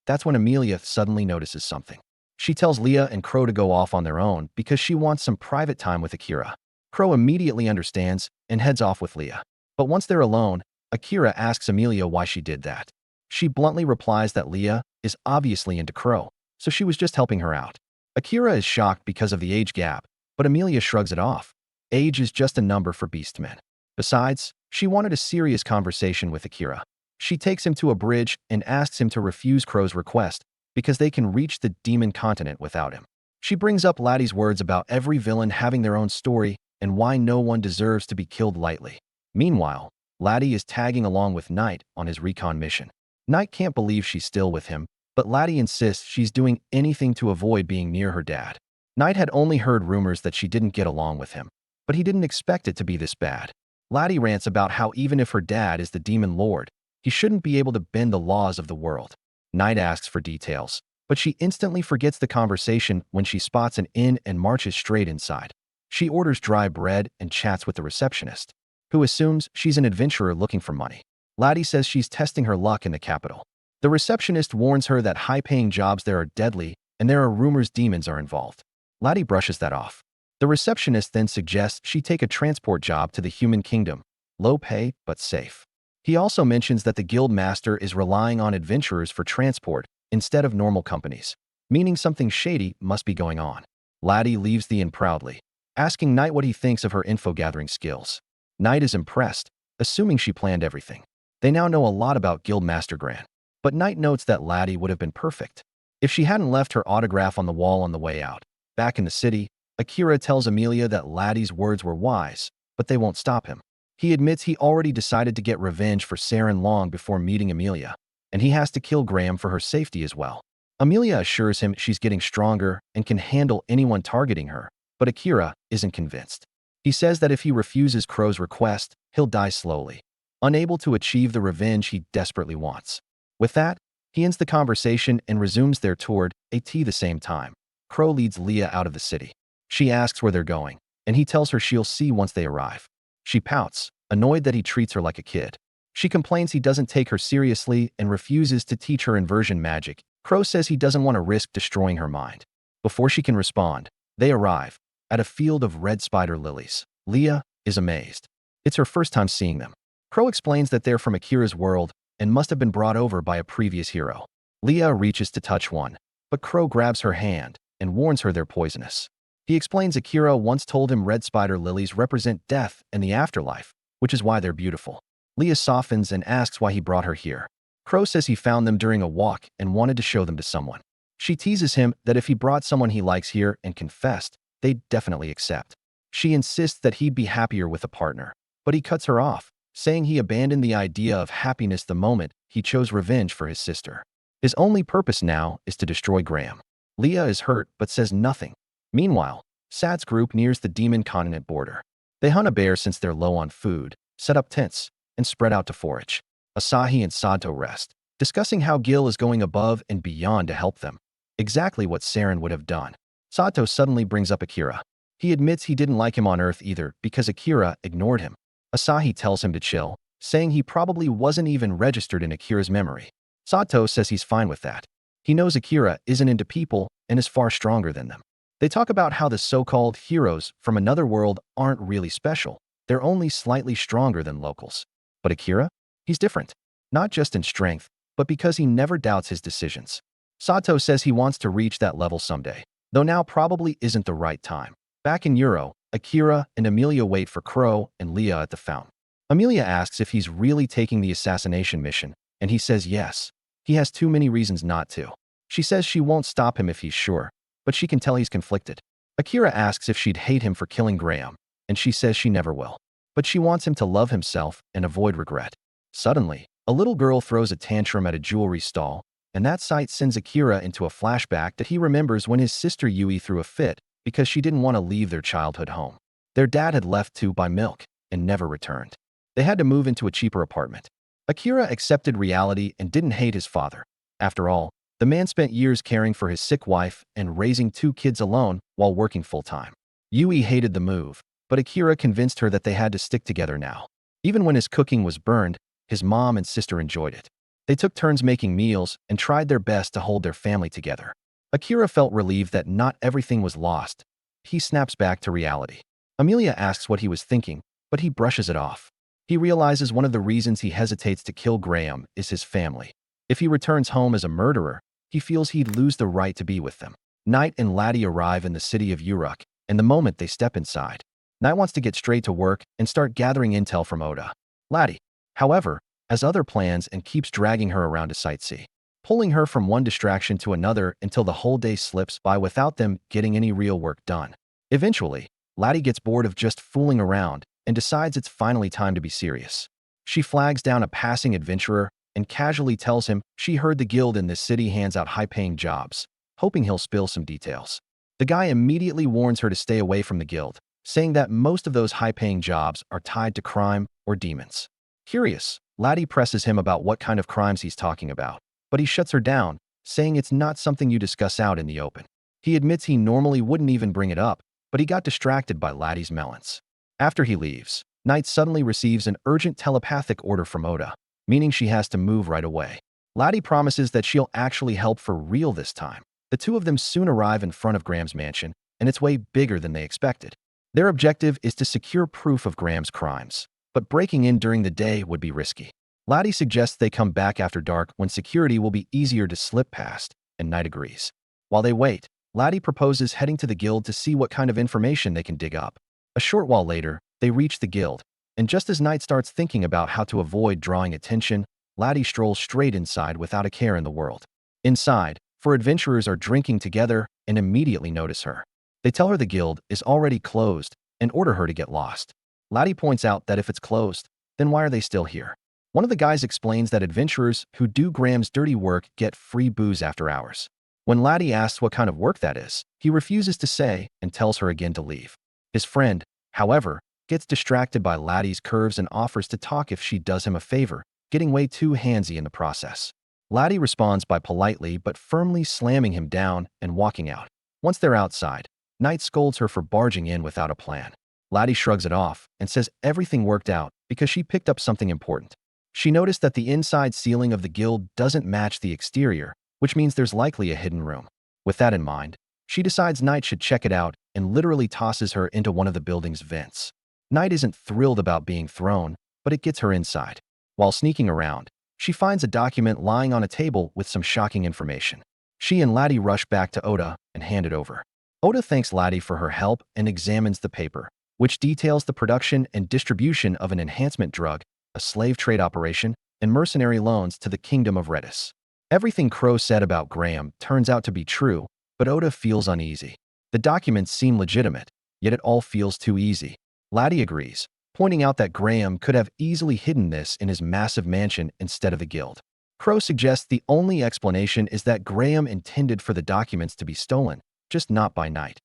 That's when Amelia suddenly notices something. She tells Leah and Crow to go off on their own because she wants some private time with Akira. Crow immediately understands and heads off with Leah. But once they're alone, Akira asks Amelia why she did that. She bluntly replies that Leah is obviously into Crow, so she was just helping her out. Akira is shocked because of the age gap, but Amelia shrugs it off. Age is just a number for beastmen. Besides, she wanted a serious conversation with Akira. She takes him to a bridge and asks him to refuse Crow's request because they can reach the demon continent without him. She brings up Laddie's words about every villain having their own story and why no one deserves to be killed lightly. Meanwhile, Laddie is tagging along with Knight on his recon mission. Knight can't believe she's still with him, but Laddie insists she's doing anything to avoid being near her dad. Knight had only heard rumors that she didn't get along with him, but he didn't expect it to be this bad. Laddie rants about how even if her dad is the demon lord, he shouldn't be able to bend the laws of the world. Knight asks for details, but she instantly forgets the conversation when she spots an inn and marches straight inside. She orders dry bread and chats with the receptionist, who assumes she's an adventurer looking for money. Laddie says she's testing her luck in the capital. The receptionist warns her that high-paying jobs there are deadly and there are rumors demons are involved. Laddie brushes that off. The receptionist then suggests she take a transport job to the human kingdom, low pay but safe. He also mentions that the guild master is relying on adventurers for transport instead of normal companies, meaning something shady must be going on. Laddie leaves the inn proudly, asking Knight what he thinks of her info-gathering skills. Knight is impressed, assuming she planned everything. They now know a lot about Guildmaster Gran, but Knight notes that Laddie would have been perfect if she hadn't left her autograph on the wall on the way out. Back in the city, Akira tells Amelia that Laddie's words were wise, but they won't stop him. He admits he already decided to get revenge for Saren long before meeting Amelia, and he has to kill Graham for her safety as well. Amelia assures him she's getting stronger and can handle anyone targeting her, but Akira isn't convinced. He says that if he refuses Crow's request, he'll die slowly, unable to achieve the revenge he desperately wants. With that, he ends the conversation and resumes their tour at the same time. Crow leads Leah out of the city. She asks where they're going, and he tells her she'll see once they arrive. She pouts, annoyed that he treats her like a kid. She complains he doesn't take her seriously and refuses to teach her inversion magic. Crow says he doesn't want to risk destroying her mind. Before she can respond, they arrive at a field of red spider lilies. Leah is amazed. It's her first time seeing them. Crow explains that they're from Akira's world and must have been brought over by a previous hero. Leah reaches to touch one, but Crow grabs her hand and warns her they're poisonous. He explains Akira once told him red spider lilies represent death and the afterlife, which is why they're beautiful. Leah softens and asks why he brought her here. Crow says he found them during a walk and wanted to show them to someone. She teases him that if he brought someone he likes here and confessed, they'd definitely accept. She insists that he'd be happier with a partner, but he cuts her off, saying he abandoned the idea of happiness the moment he chose revenge for his sister. His only purpose now is to destroy Graham. Leah is hurt but says nothing. Meanwhile, Sad's group nears the demon continent border. They hunt a bear since they're low on food, set up tents, and spread out to forage. Asahi and Sato rest, discussing how Gil is going above and beyond to help them. Exactly what Saren would have done. Sato suddenly brings up Akira. He admits he didn't like him on Earth either because Akira ignored him. Asahi tells him to chill, saying he probably wasn't even registered in Akira's memory. Sato says he's fine with that. He knows Akira isn't into people and is far stronger than them. They talk about how the so-called heroes from another world aren't really special. They're only slightly stronger than locals. But Akira? He's different. Not just in strength, but because he never doubts his decisions. Sato says he wants to reach that level someday, though now probably isn't the right time. Back in Euro, Akira and Amelia wait for Crow and Leah at the fountain. Amelia asks if he's really taking the assassination mission, and he says yes. He has too many reasons not to. She says she won't stop him if he's sure, but she can tell he's conflicted. Akira asks if she'd hate him for killing Graham, and she says she never will. But she wants him to love himself and avoid regret. Suddenly, a little girl throws a tantrum at a jewelry stall, and that sight sends Akira into a flashback that he remembers when his sister Yui threw a fit because she didn't want to leave their childhood home. Their dad had left to buy milk and never returned. They had to move into a cheaper apartment. Akira accepted reality and didn't hate his father. After all, the man spent years caring for his sick wife and raising 2 kids alone while working full-time. Yui hated the move, but Akira convinced her that they had to stick together now. Even when his cooking was burned, his mom and sister enjoyed it. They took turns making meals and tried their best to hold their family together. Akira felt relieved that not everything was lost. He snaps back to reality. Amelia asks what he was thinking, but he brushes it off. He realizes one of the reasons he hesitates to kill Graham is his family. If he returns home as a murderer, he feels he'd lose the right to be with them. Knight and Laddie arrive in the city of Uruk, and the moment they step inside, Knight wants to get straight to work and start gathering intel from Oda. Laddie, however, has other plans and keeps dragging her around to sightsee, pulling her from one distraction to another until the whole day slips by without them getting any real work done. Eventually, Laddie gets bored of just fooling around and decides it's finally time to be serious. She flags down a passing adventurer and casually tells him she heard the guild in this city hands out high-paying jobs, hoping he'll spill some details. The guy immediately warns her to stay away from the guild, saying that most of those high-paying jobs are tied to crime or demons. Curious, Laddie presses him about what kind of crimes he's talking about, but he shuts her down, saying it's not something you discuss out in the open. He admits he normally wouldn't even bring it up, but he got distracted by Laddie's melons. After he leaves, Knight suddenly receives an urgent telepathic order from Oda, meaning she has to move right away. Laddie promises that she'll actually help for real this time. The two of them soon arrive in front of Graham's mansion, and it's way bigger than they expected. Their objective is to secure proof of Graham's crimes, but breaking in during the day would be risky. Laddie suggests they come back after dark when security will be easier to slip past, and Knight agrees. While they wait, Laddie proposes heading to the guild to see what kind of information they can dig up. A short while later, they reach the guild, and just as Knight starts thinking about how to avoid drawing attention, Laddie strolls straight inside without a care in the world. Inside, 4 adventurers are drinking together and immediately notice her. They tell her the guild is already closed and order her to get lost. Laddie points out that if it's closed, then why are they still here? One of the guys explains that adventurers who do Graham's dirty work get free booze after hours. When Laddie asks what kind of work that is, he refuses to say and tells her again to leave. His friend, however, gets distracted by Laddie's curves and offers to talk if she does him a favor, getting way too handsy in the process. Laddie responds by politely but firmly slamming him down and walking out. Once they're outside, Knight scolds her for barging in without a plan. Laddie shrugs it off and says everything worked out because she picked up something important. She noticed that the inside ceiling of the guild doesn't match the exterior, which means there's likely a hidden room. With that in mind, she decides Knight should check it out and literally tosses her into one of the building's vents. Knight isn't thrilled about being thrown, but it gets her inside. While sneaking around, she finds a document lying on a table with some shocking information. She and Laddie rush back to Oda and hand it over. Oda thanks Laddie for her help and examines the paper, which details the production and distribution of an enhancement drug, a slave trade operation, and mercenary loans to the Kingdom of Redis. Everything Crow said about Graham turns out to be true, but Oda feels uneasy. The documents seem legitimate, yet it all feels too easy. Laddie agrees, pointing out that Graham could have easily hidden this in his massive mansion instead of the guild. Crow suggests the only explanation is that Graham intended for the documents to be stolen, just not by Knight.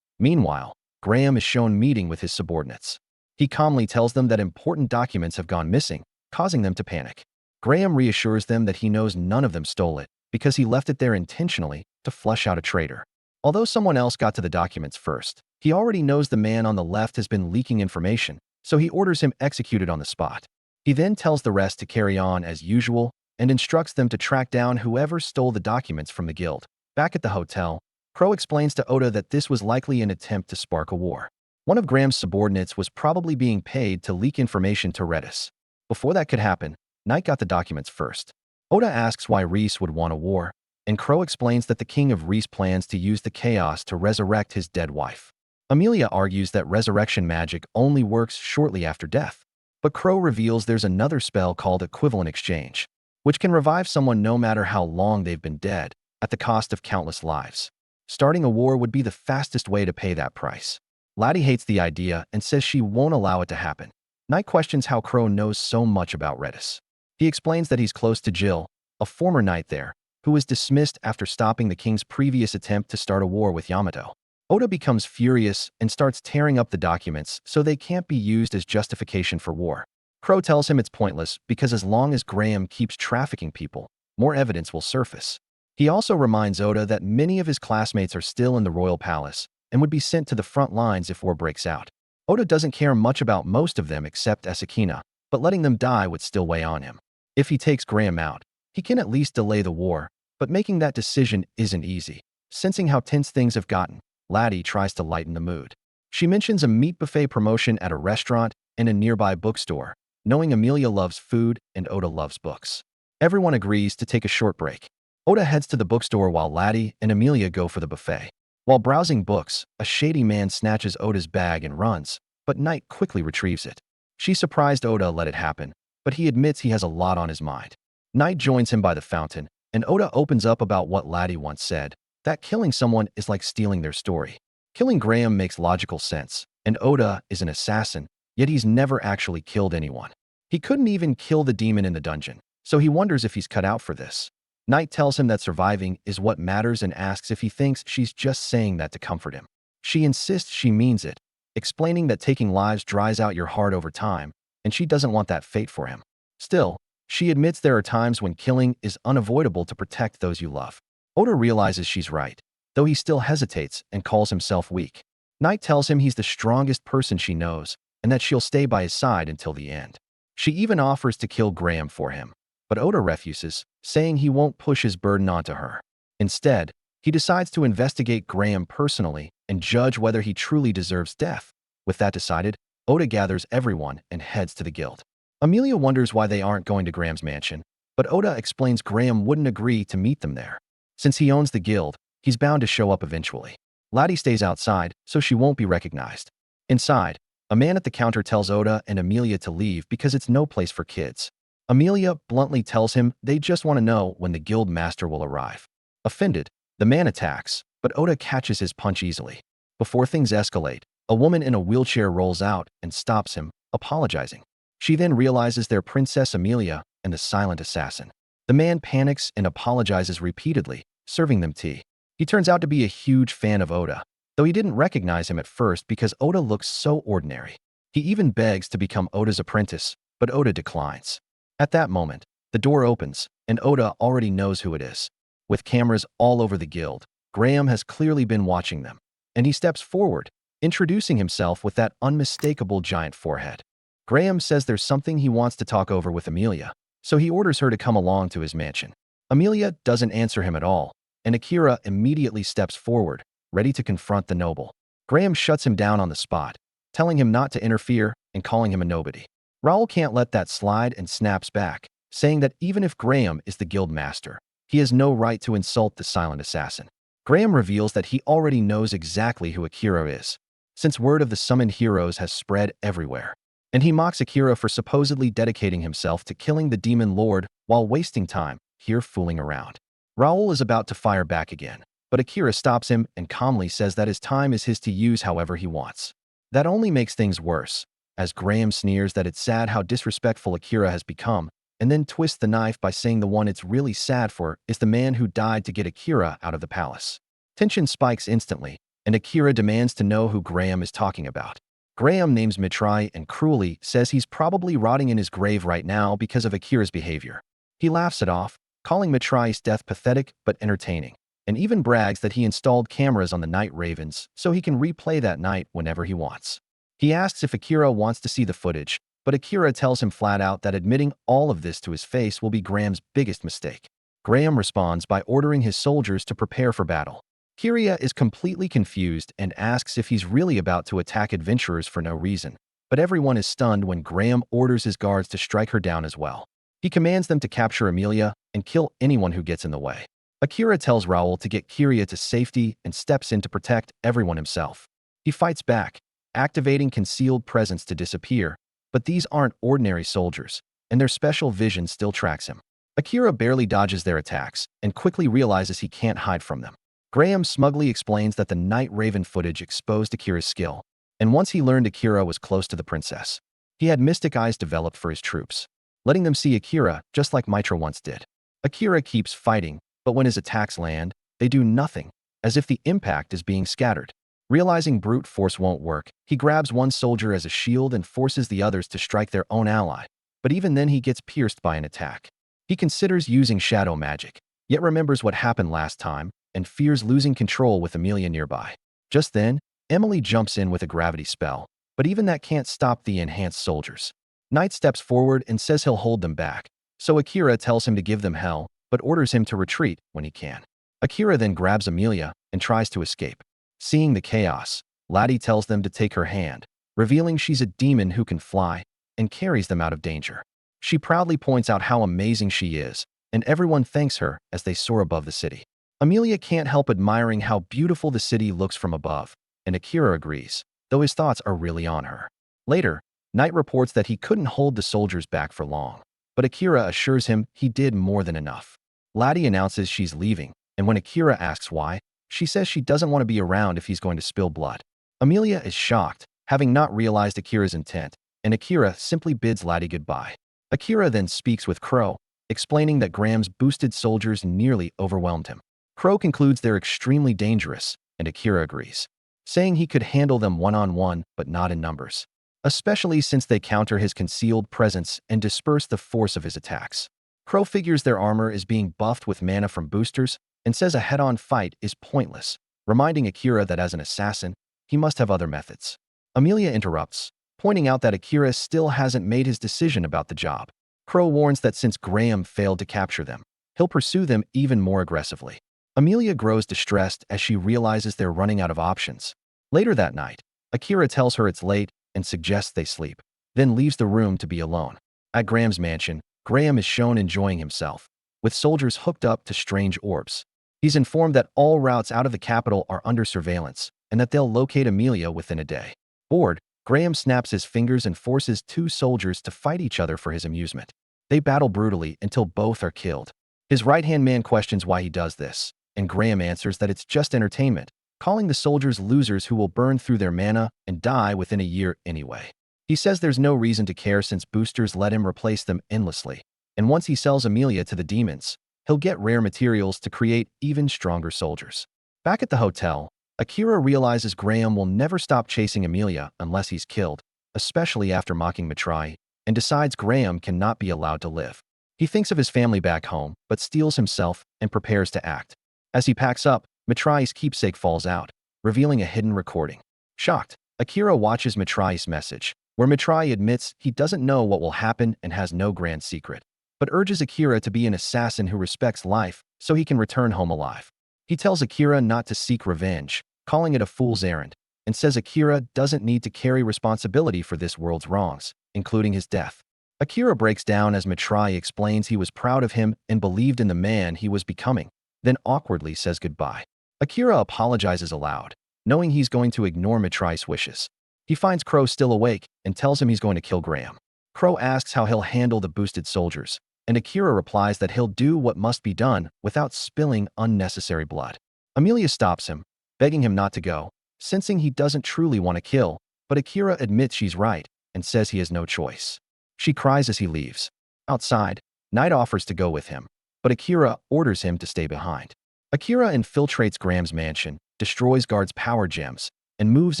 Meanwhile, Graham is shown meeting with his subordinates. He calmly tells them that important documents have gone missing, causing them to panic. Graham reassures them that he knows none of them stole it because he left it there intentionally to flush out a traitor. Although someone else got to the documents first, he already knows the man on the left has been leaking information, so he orders him executed on the spot. He then tells the rest to carry on as usual and instructs them to track down whoever stole the documents from the guild. Back at the hotel, Crow explains to Oda that this was likely an attempt to spark a war. One of Graham's subordinates was probably being paid to leak information to Redis. Before that could happen, Knight got the documents first. Oda asks why Reese would want a war, and Crow explains that the king of Reese plans to use the chaos to resurrect his dead wife. Amelia argues that resurrection magic only works shortly after death, but Crow reveals there's another spell called Equivalent Exchange, which can revive someone no matter how long they've been dead, at the cost of countless lives. Starting a war would be the fastest way to pay that price. Laddie hates the idea and says she won't allow it to happen. Knight questions how Crow knows so much about Redis. He explains that he's close to Jill, a former knight there, who was dismissed after stopping the king's previous attempt to start a war with Yamato. Oda becomes furious and starts tearing up the documents so they can't be used as justification for war. Crow tells him it's pointless because as long as Graham keeps trafficking people, more evidence will surface. He also reminds Oda that many of his classmates are still in the royal palace and would be sent to the front lines if war breaks out. Oda doesn't care much about most of them except Asakina, but letting them die would still weigh on him. If he takes Graham out, he can at least delay the war, but making that decision isn't easy. Sensing how tense things have gotten, Laddie tries to lighten the mood. She mentions a meat buffet promotion at a restaurant and a nearby bookstore, knowing Amelia loves food and Oda loves books. Everyone agrees to take a short break. Oda heads to the bookstore while Laddie and Amelia go for the buffet. While browsing books, a shady man snatches Oda's bag and runs, but Knight quickly retrieves it. She's surprised Oda let it happen, but he admits he has a lot on his mind. Knight joins him by the fountain, and Oda opens up about what Laddie once said, that killing someone is like stealing their story. Killing Graham makes logical sense, and Oda is an assassin, yet he's never actually killed anyone. He couldn't even kill the demon in the dungeon, so he wonders if he's cut out for this. Knight tells him that surviving is what matters and asks if he thinks she's just saying that to comfort him. She insists she means it, explaining that taking lives dries out your heart over time, and she doesn't want that fate for him. Still, she admits there are times when killing is unavoidable to protect those you love. Oda realizes she's right, though he still hesitates and calls himself weak. Knight tells him he's the strongest person she knows, and that she'll stay by his side until the end. She even offers to kill Graham for him, but Oda refuses, saying he won't push his burden onto her. Instead, he decides to investigate Graham personally and judge whether he truly deserves death. With that decided, Oda gathers everyone and heads to the guild. Amelia wonders why they aren't going to Graham's mansion, but Oda explains Graham wouldn't agree to meet them there. Since he owns the guild, he's bound to show up eventually. Laddie stays outside, so she won't be recognized. Inside, a man at the counter tells Oda and Amelia to leave because it's no place for kids. Amelia bluntly tells him they just want to know when the guild master will arrive. Offended, the man attacks, but Oda catches his punch easily. Before things escalate, a woman in a wheelchair rolls out and stops him, apologizing. She then realizes they're Princess Amelia and the silent assassin. The man panics and apologizes repeatedly, serving them tea. He turns out to be a huge fan of Oda, though he didn't recognize him at first because Oda looks so ordinary. He even begs to become Oda's apprentice, but Oda declines. At that moment, the door opens, and Oda already knows who it is. With cameras all over the guild, Graham has clearly been watching them, and he steps forward, introducing himself with that unmistakable giant forehead. Graham says there's something he wants to talk over with Amelia, so he orders her to come along to his mansion. Amelia doesn't answer him at all, and Akira immediately steps forward, ready to confront the noble. Graham shuts him down on the spot, telling him not to interfere and calling him a nobody. Raoul can't let that slide and snaps back, saying that even if Graham is the guild master, he has no right to insult the silent assassin. Graham reveals that he already knows exactly who Akira is, since word of the summoned heroes has spread everywhere. And he mocks Akira for supposedly dedicating himself to killing the demon lord while wasting time here fooling around. Raoul is about to fire back again, but Akira stops him and calmly says that his time is his to use however he wants. That only makes things worse, as Graham sneers that it's sad how disrespectful Akira has become, and then twists the knife by saying the one it's really sad for is the man who died to get Akira out of the palace. Tension spikes instantly, and Akira demands to know who Graham is talking about. Graham names Mitrai and cruelly says he's probably rotting in his grave right now because of Akira's behavior. He laughs it off, calling Mitrai's death pathetic but entertaining, and even brags that he installed cameras on the night ravens so he can replay that night whenever he wants. He asks if Akira wants to see the footage, but Akira tells him flat out that admitting all of this to his face will be Graham's biggest mistake. Graham responds by ordering his soldiers to prepare for battle. Kiria is completely confused and asks if he's really about to attack adventurers for no reason, but everyone is stunned when Graham orders his guards to strike her down as well. He commands them to capture Amelia and kill anyone who gets in the way. Akira tells Raoul to get Kiria to safety and steps in to protect everyone himself. He fights back, activating concealed presence to disappear, but these aren't ordinary soldiers, and their special vision still tracks him. Akira barely dodges their attacks and quickly realizes he can't hide from them. Graham smugly explains that the Night Raven footage exposed Akira's skill, and once he learned Akira was close to the princess, he had mystic eyes developed for his troops, letting them see Akira just like Mitra once did. Akira keeps fighting, but when his attacks land, they do nothing, as if the impact is being scattered. Realizing brute force won't work, he grabs one soldier as a shield and forces the others to strike their own ally, but even then he gets pierced by an attack. He considers using shadow magic, yet remembers what happened last time and fears losing control with Amelia nearby. Just then, Emily jumps in with a gravity spell, but even that can't stop the enhanced soldiers. Knight steps forward and says he'll hold them back, so Akira tells him to give them hell, but orders him to retreat when he can. Akira then grabs Amelia and tries to escape. Seeing the chaos, Laddie tells them to take her hand, revealing she's a demon who can fly, and carries them out of danger. She proudly points out how amazing she is, and everyone thanks her as they soar above the city. Amelia can't help admiring how beautiful the city looks from above, and Akira agrees, though his thoughts are really on her. Later, Knight reports that he couldn't hold the soldiers back for long, but Akira assures him he did more than enough. Laddie announces she's leaving, and when Akira asks why, she says she doesn't want to be around if he's going to spill blood. Amelia is shocked, having not realized Akira's intent, and Akira simply bids Laddie goodbye. Akira then speaks with Crow, explaining that Graham's boosted soldiers nearly overwhelmed him. Crow concludes they're extremely dangerous, and Akira agrees, saying he could handle them one-on-one but not in numbers, especially since they counter his concealed presence and disperse the force of his attacks. Crow figures their armor is being buffed with mana from boosters and says a head-on fight is pointless, reminding Akira that as an assassin, he must have other methods. Amelia interrupts, pointing out that Akira still hasn't made his decision about the job. Crow warns that since Graham failed to capture them, he'll pursue them even more aggressively. Amelia grows distressed as she realizes they're running out of options. Later that night, Akira tells her it's late and suggests they sleep, then leaves the room to be alone. At Graham's mansion, Graham is shown enjoying himself, with soldiers hooked up to strange orbs. He's informed that all routes out of the capital are under surveillance and that they'll locate Amelia within a day. Bored, Graham snaps his fingers and forces two soldiers to fight each other for his amusement. They battle brutally until both are killed. His right-hand man questions why he does this, and Graham answers that it's just entertainment, calling the soldiers losers who will burn through their mana and die within a year anyway. He says there's no reason to care since boosters let him replace them endlessly, and once he sells Amelia to the demons, he'll get rare materials to create even stronger soldiers. Back at the hotel, Akira realizes Graham will never stop chasing Amelia unless he's killed, especially after mocking Matrai, and decides Graham cannot be allowed to live. He thinks of his family back home, but steels himself and prepares to act. As he packs up, Matrai's keepsake falls out, revealing a hidden recording. Shocked, Akira watches Matrai's message, where Matrai admits he doesn't know what will happen and has no grand secret, but urges Akira to be an assassin who respects life so he can return home alive. He tells Akira not to seek revenge, calling it a fool's errand, and says Akira doesn't need to carry responsibility for this world's wrongs, including his death. Akira breaks down as Matrai explains he was proud of him and believed in the man he was becoming, then awkwardly says goodbye. Akira apologizes aloud, knowing he's going to ignore Matrai's wishes. He finds Crow still awake and tells him he's going to kill Graham. Crow asks how he'll handle the boosted soldiers, and Akira replies that he'll do what must be done without spilling unnecessary blood. Amelia stops him, begging him not to go, sensing he doesn't truly want to kill, but Akira admits she's right and says he has no choice. She cries as he leaves. Outside, Knight offers to go with him, but Akira orders him to stay behind. Akira infiltrates Graham's mansion, destroys guards' power gems, and moves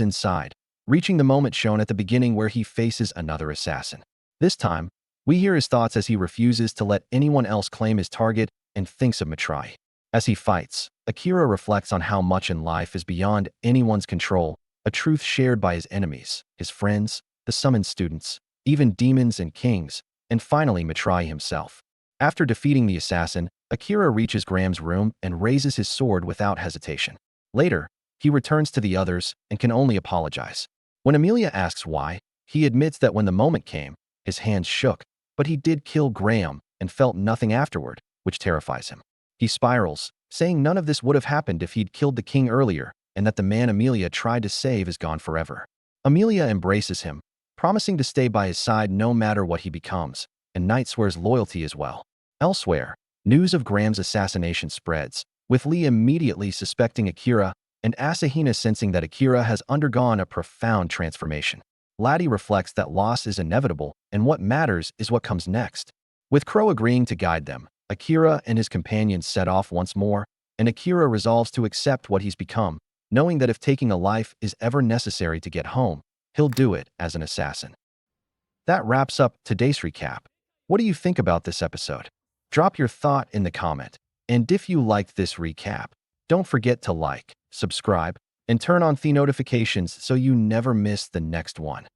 inside, reaching the moment shown at the beginning where he faces another assassin. This time, we hear his thoughts as he refuses to let anyone else claim his target and thinks of Matrai. As he fights, Akira reflects on how much in life is beyond anyone's control, a truth shared by his enemies, his friends, the summoned students, even demons and kings, and finally Matrai himself. After defeating the assassin, Akira reaches Graham's room and raises his sword without hesitation. Later, he returns to the others and can only apologize. When Amelia asks why, he admits that when the moment came, his hands shook, but he did kill Graham and felt nothing afterward, which terrifies him. He spirals, saying none of this would have happened if he'd killed the king earlier and that the man Amelia tried to save is gone forever. Amelia embraces him, promising to stay by his side no matter what he becomes, and Knight swears loyalty as well. Elsewhere, news of Graham's assassination spreads, with Lee immediately suspecting Akira and Asahina sensing that Akira has undergone a profound transformation. Laddie reflects that loss is inevitable and what matters is what comes next. With Crow agreeing to guide them, Akira and his companions set off once more, and Akira resolves to accept what he's become, knowing that if taking a life is ever necessary to get home, he'll do it as an assassin. That wraps up today's recap. What do you think about this episode? Drop your thought in the comment. And if you liked this recap, don't forget to like, subscribe, and turn on the notifications so you never miss the next one.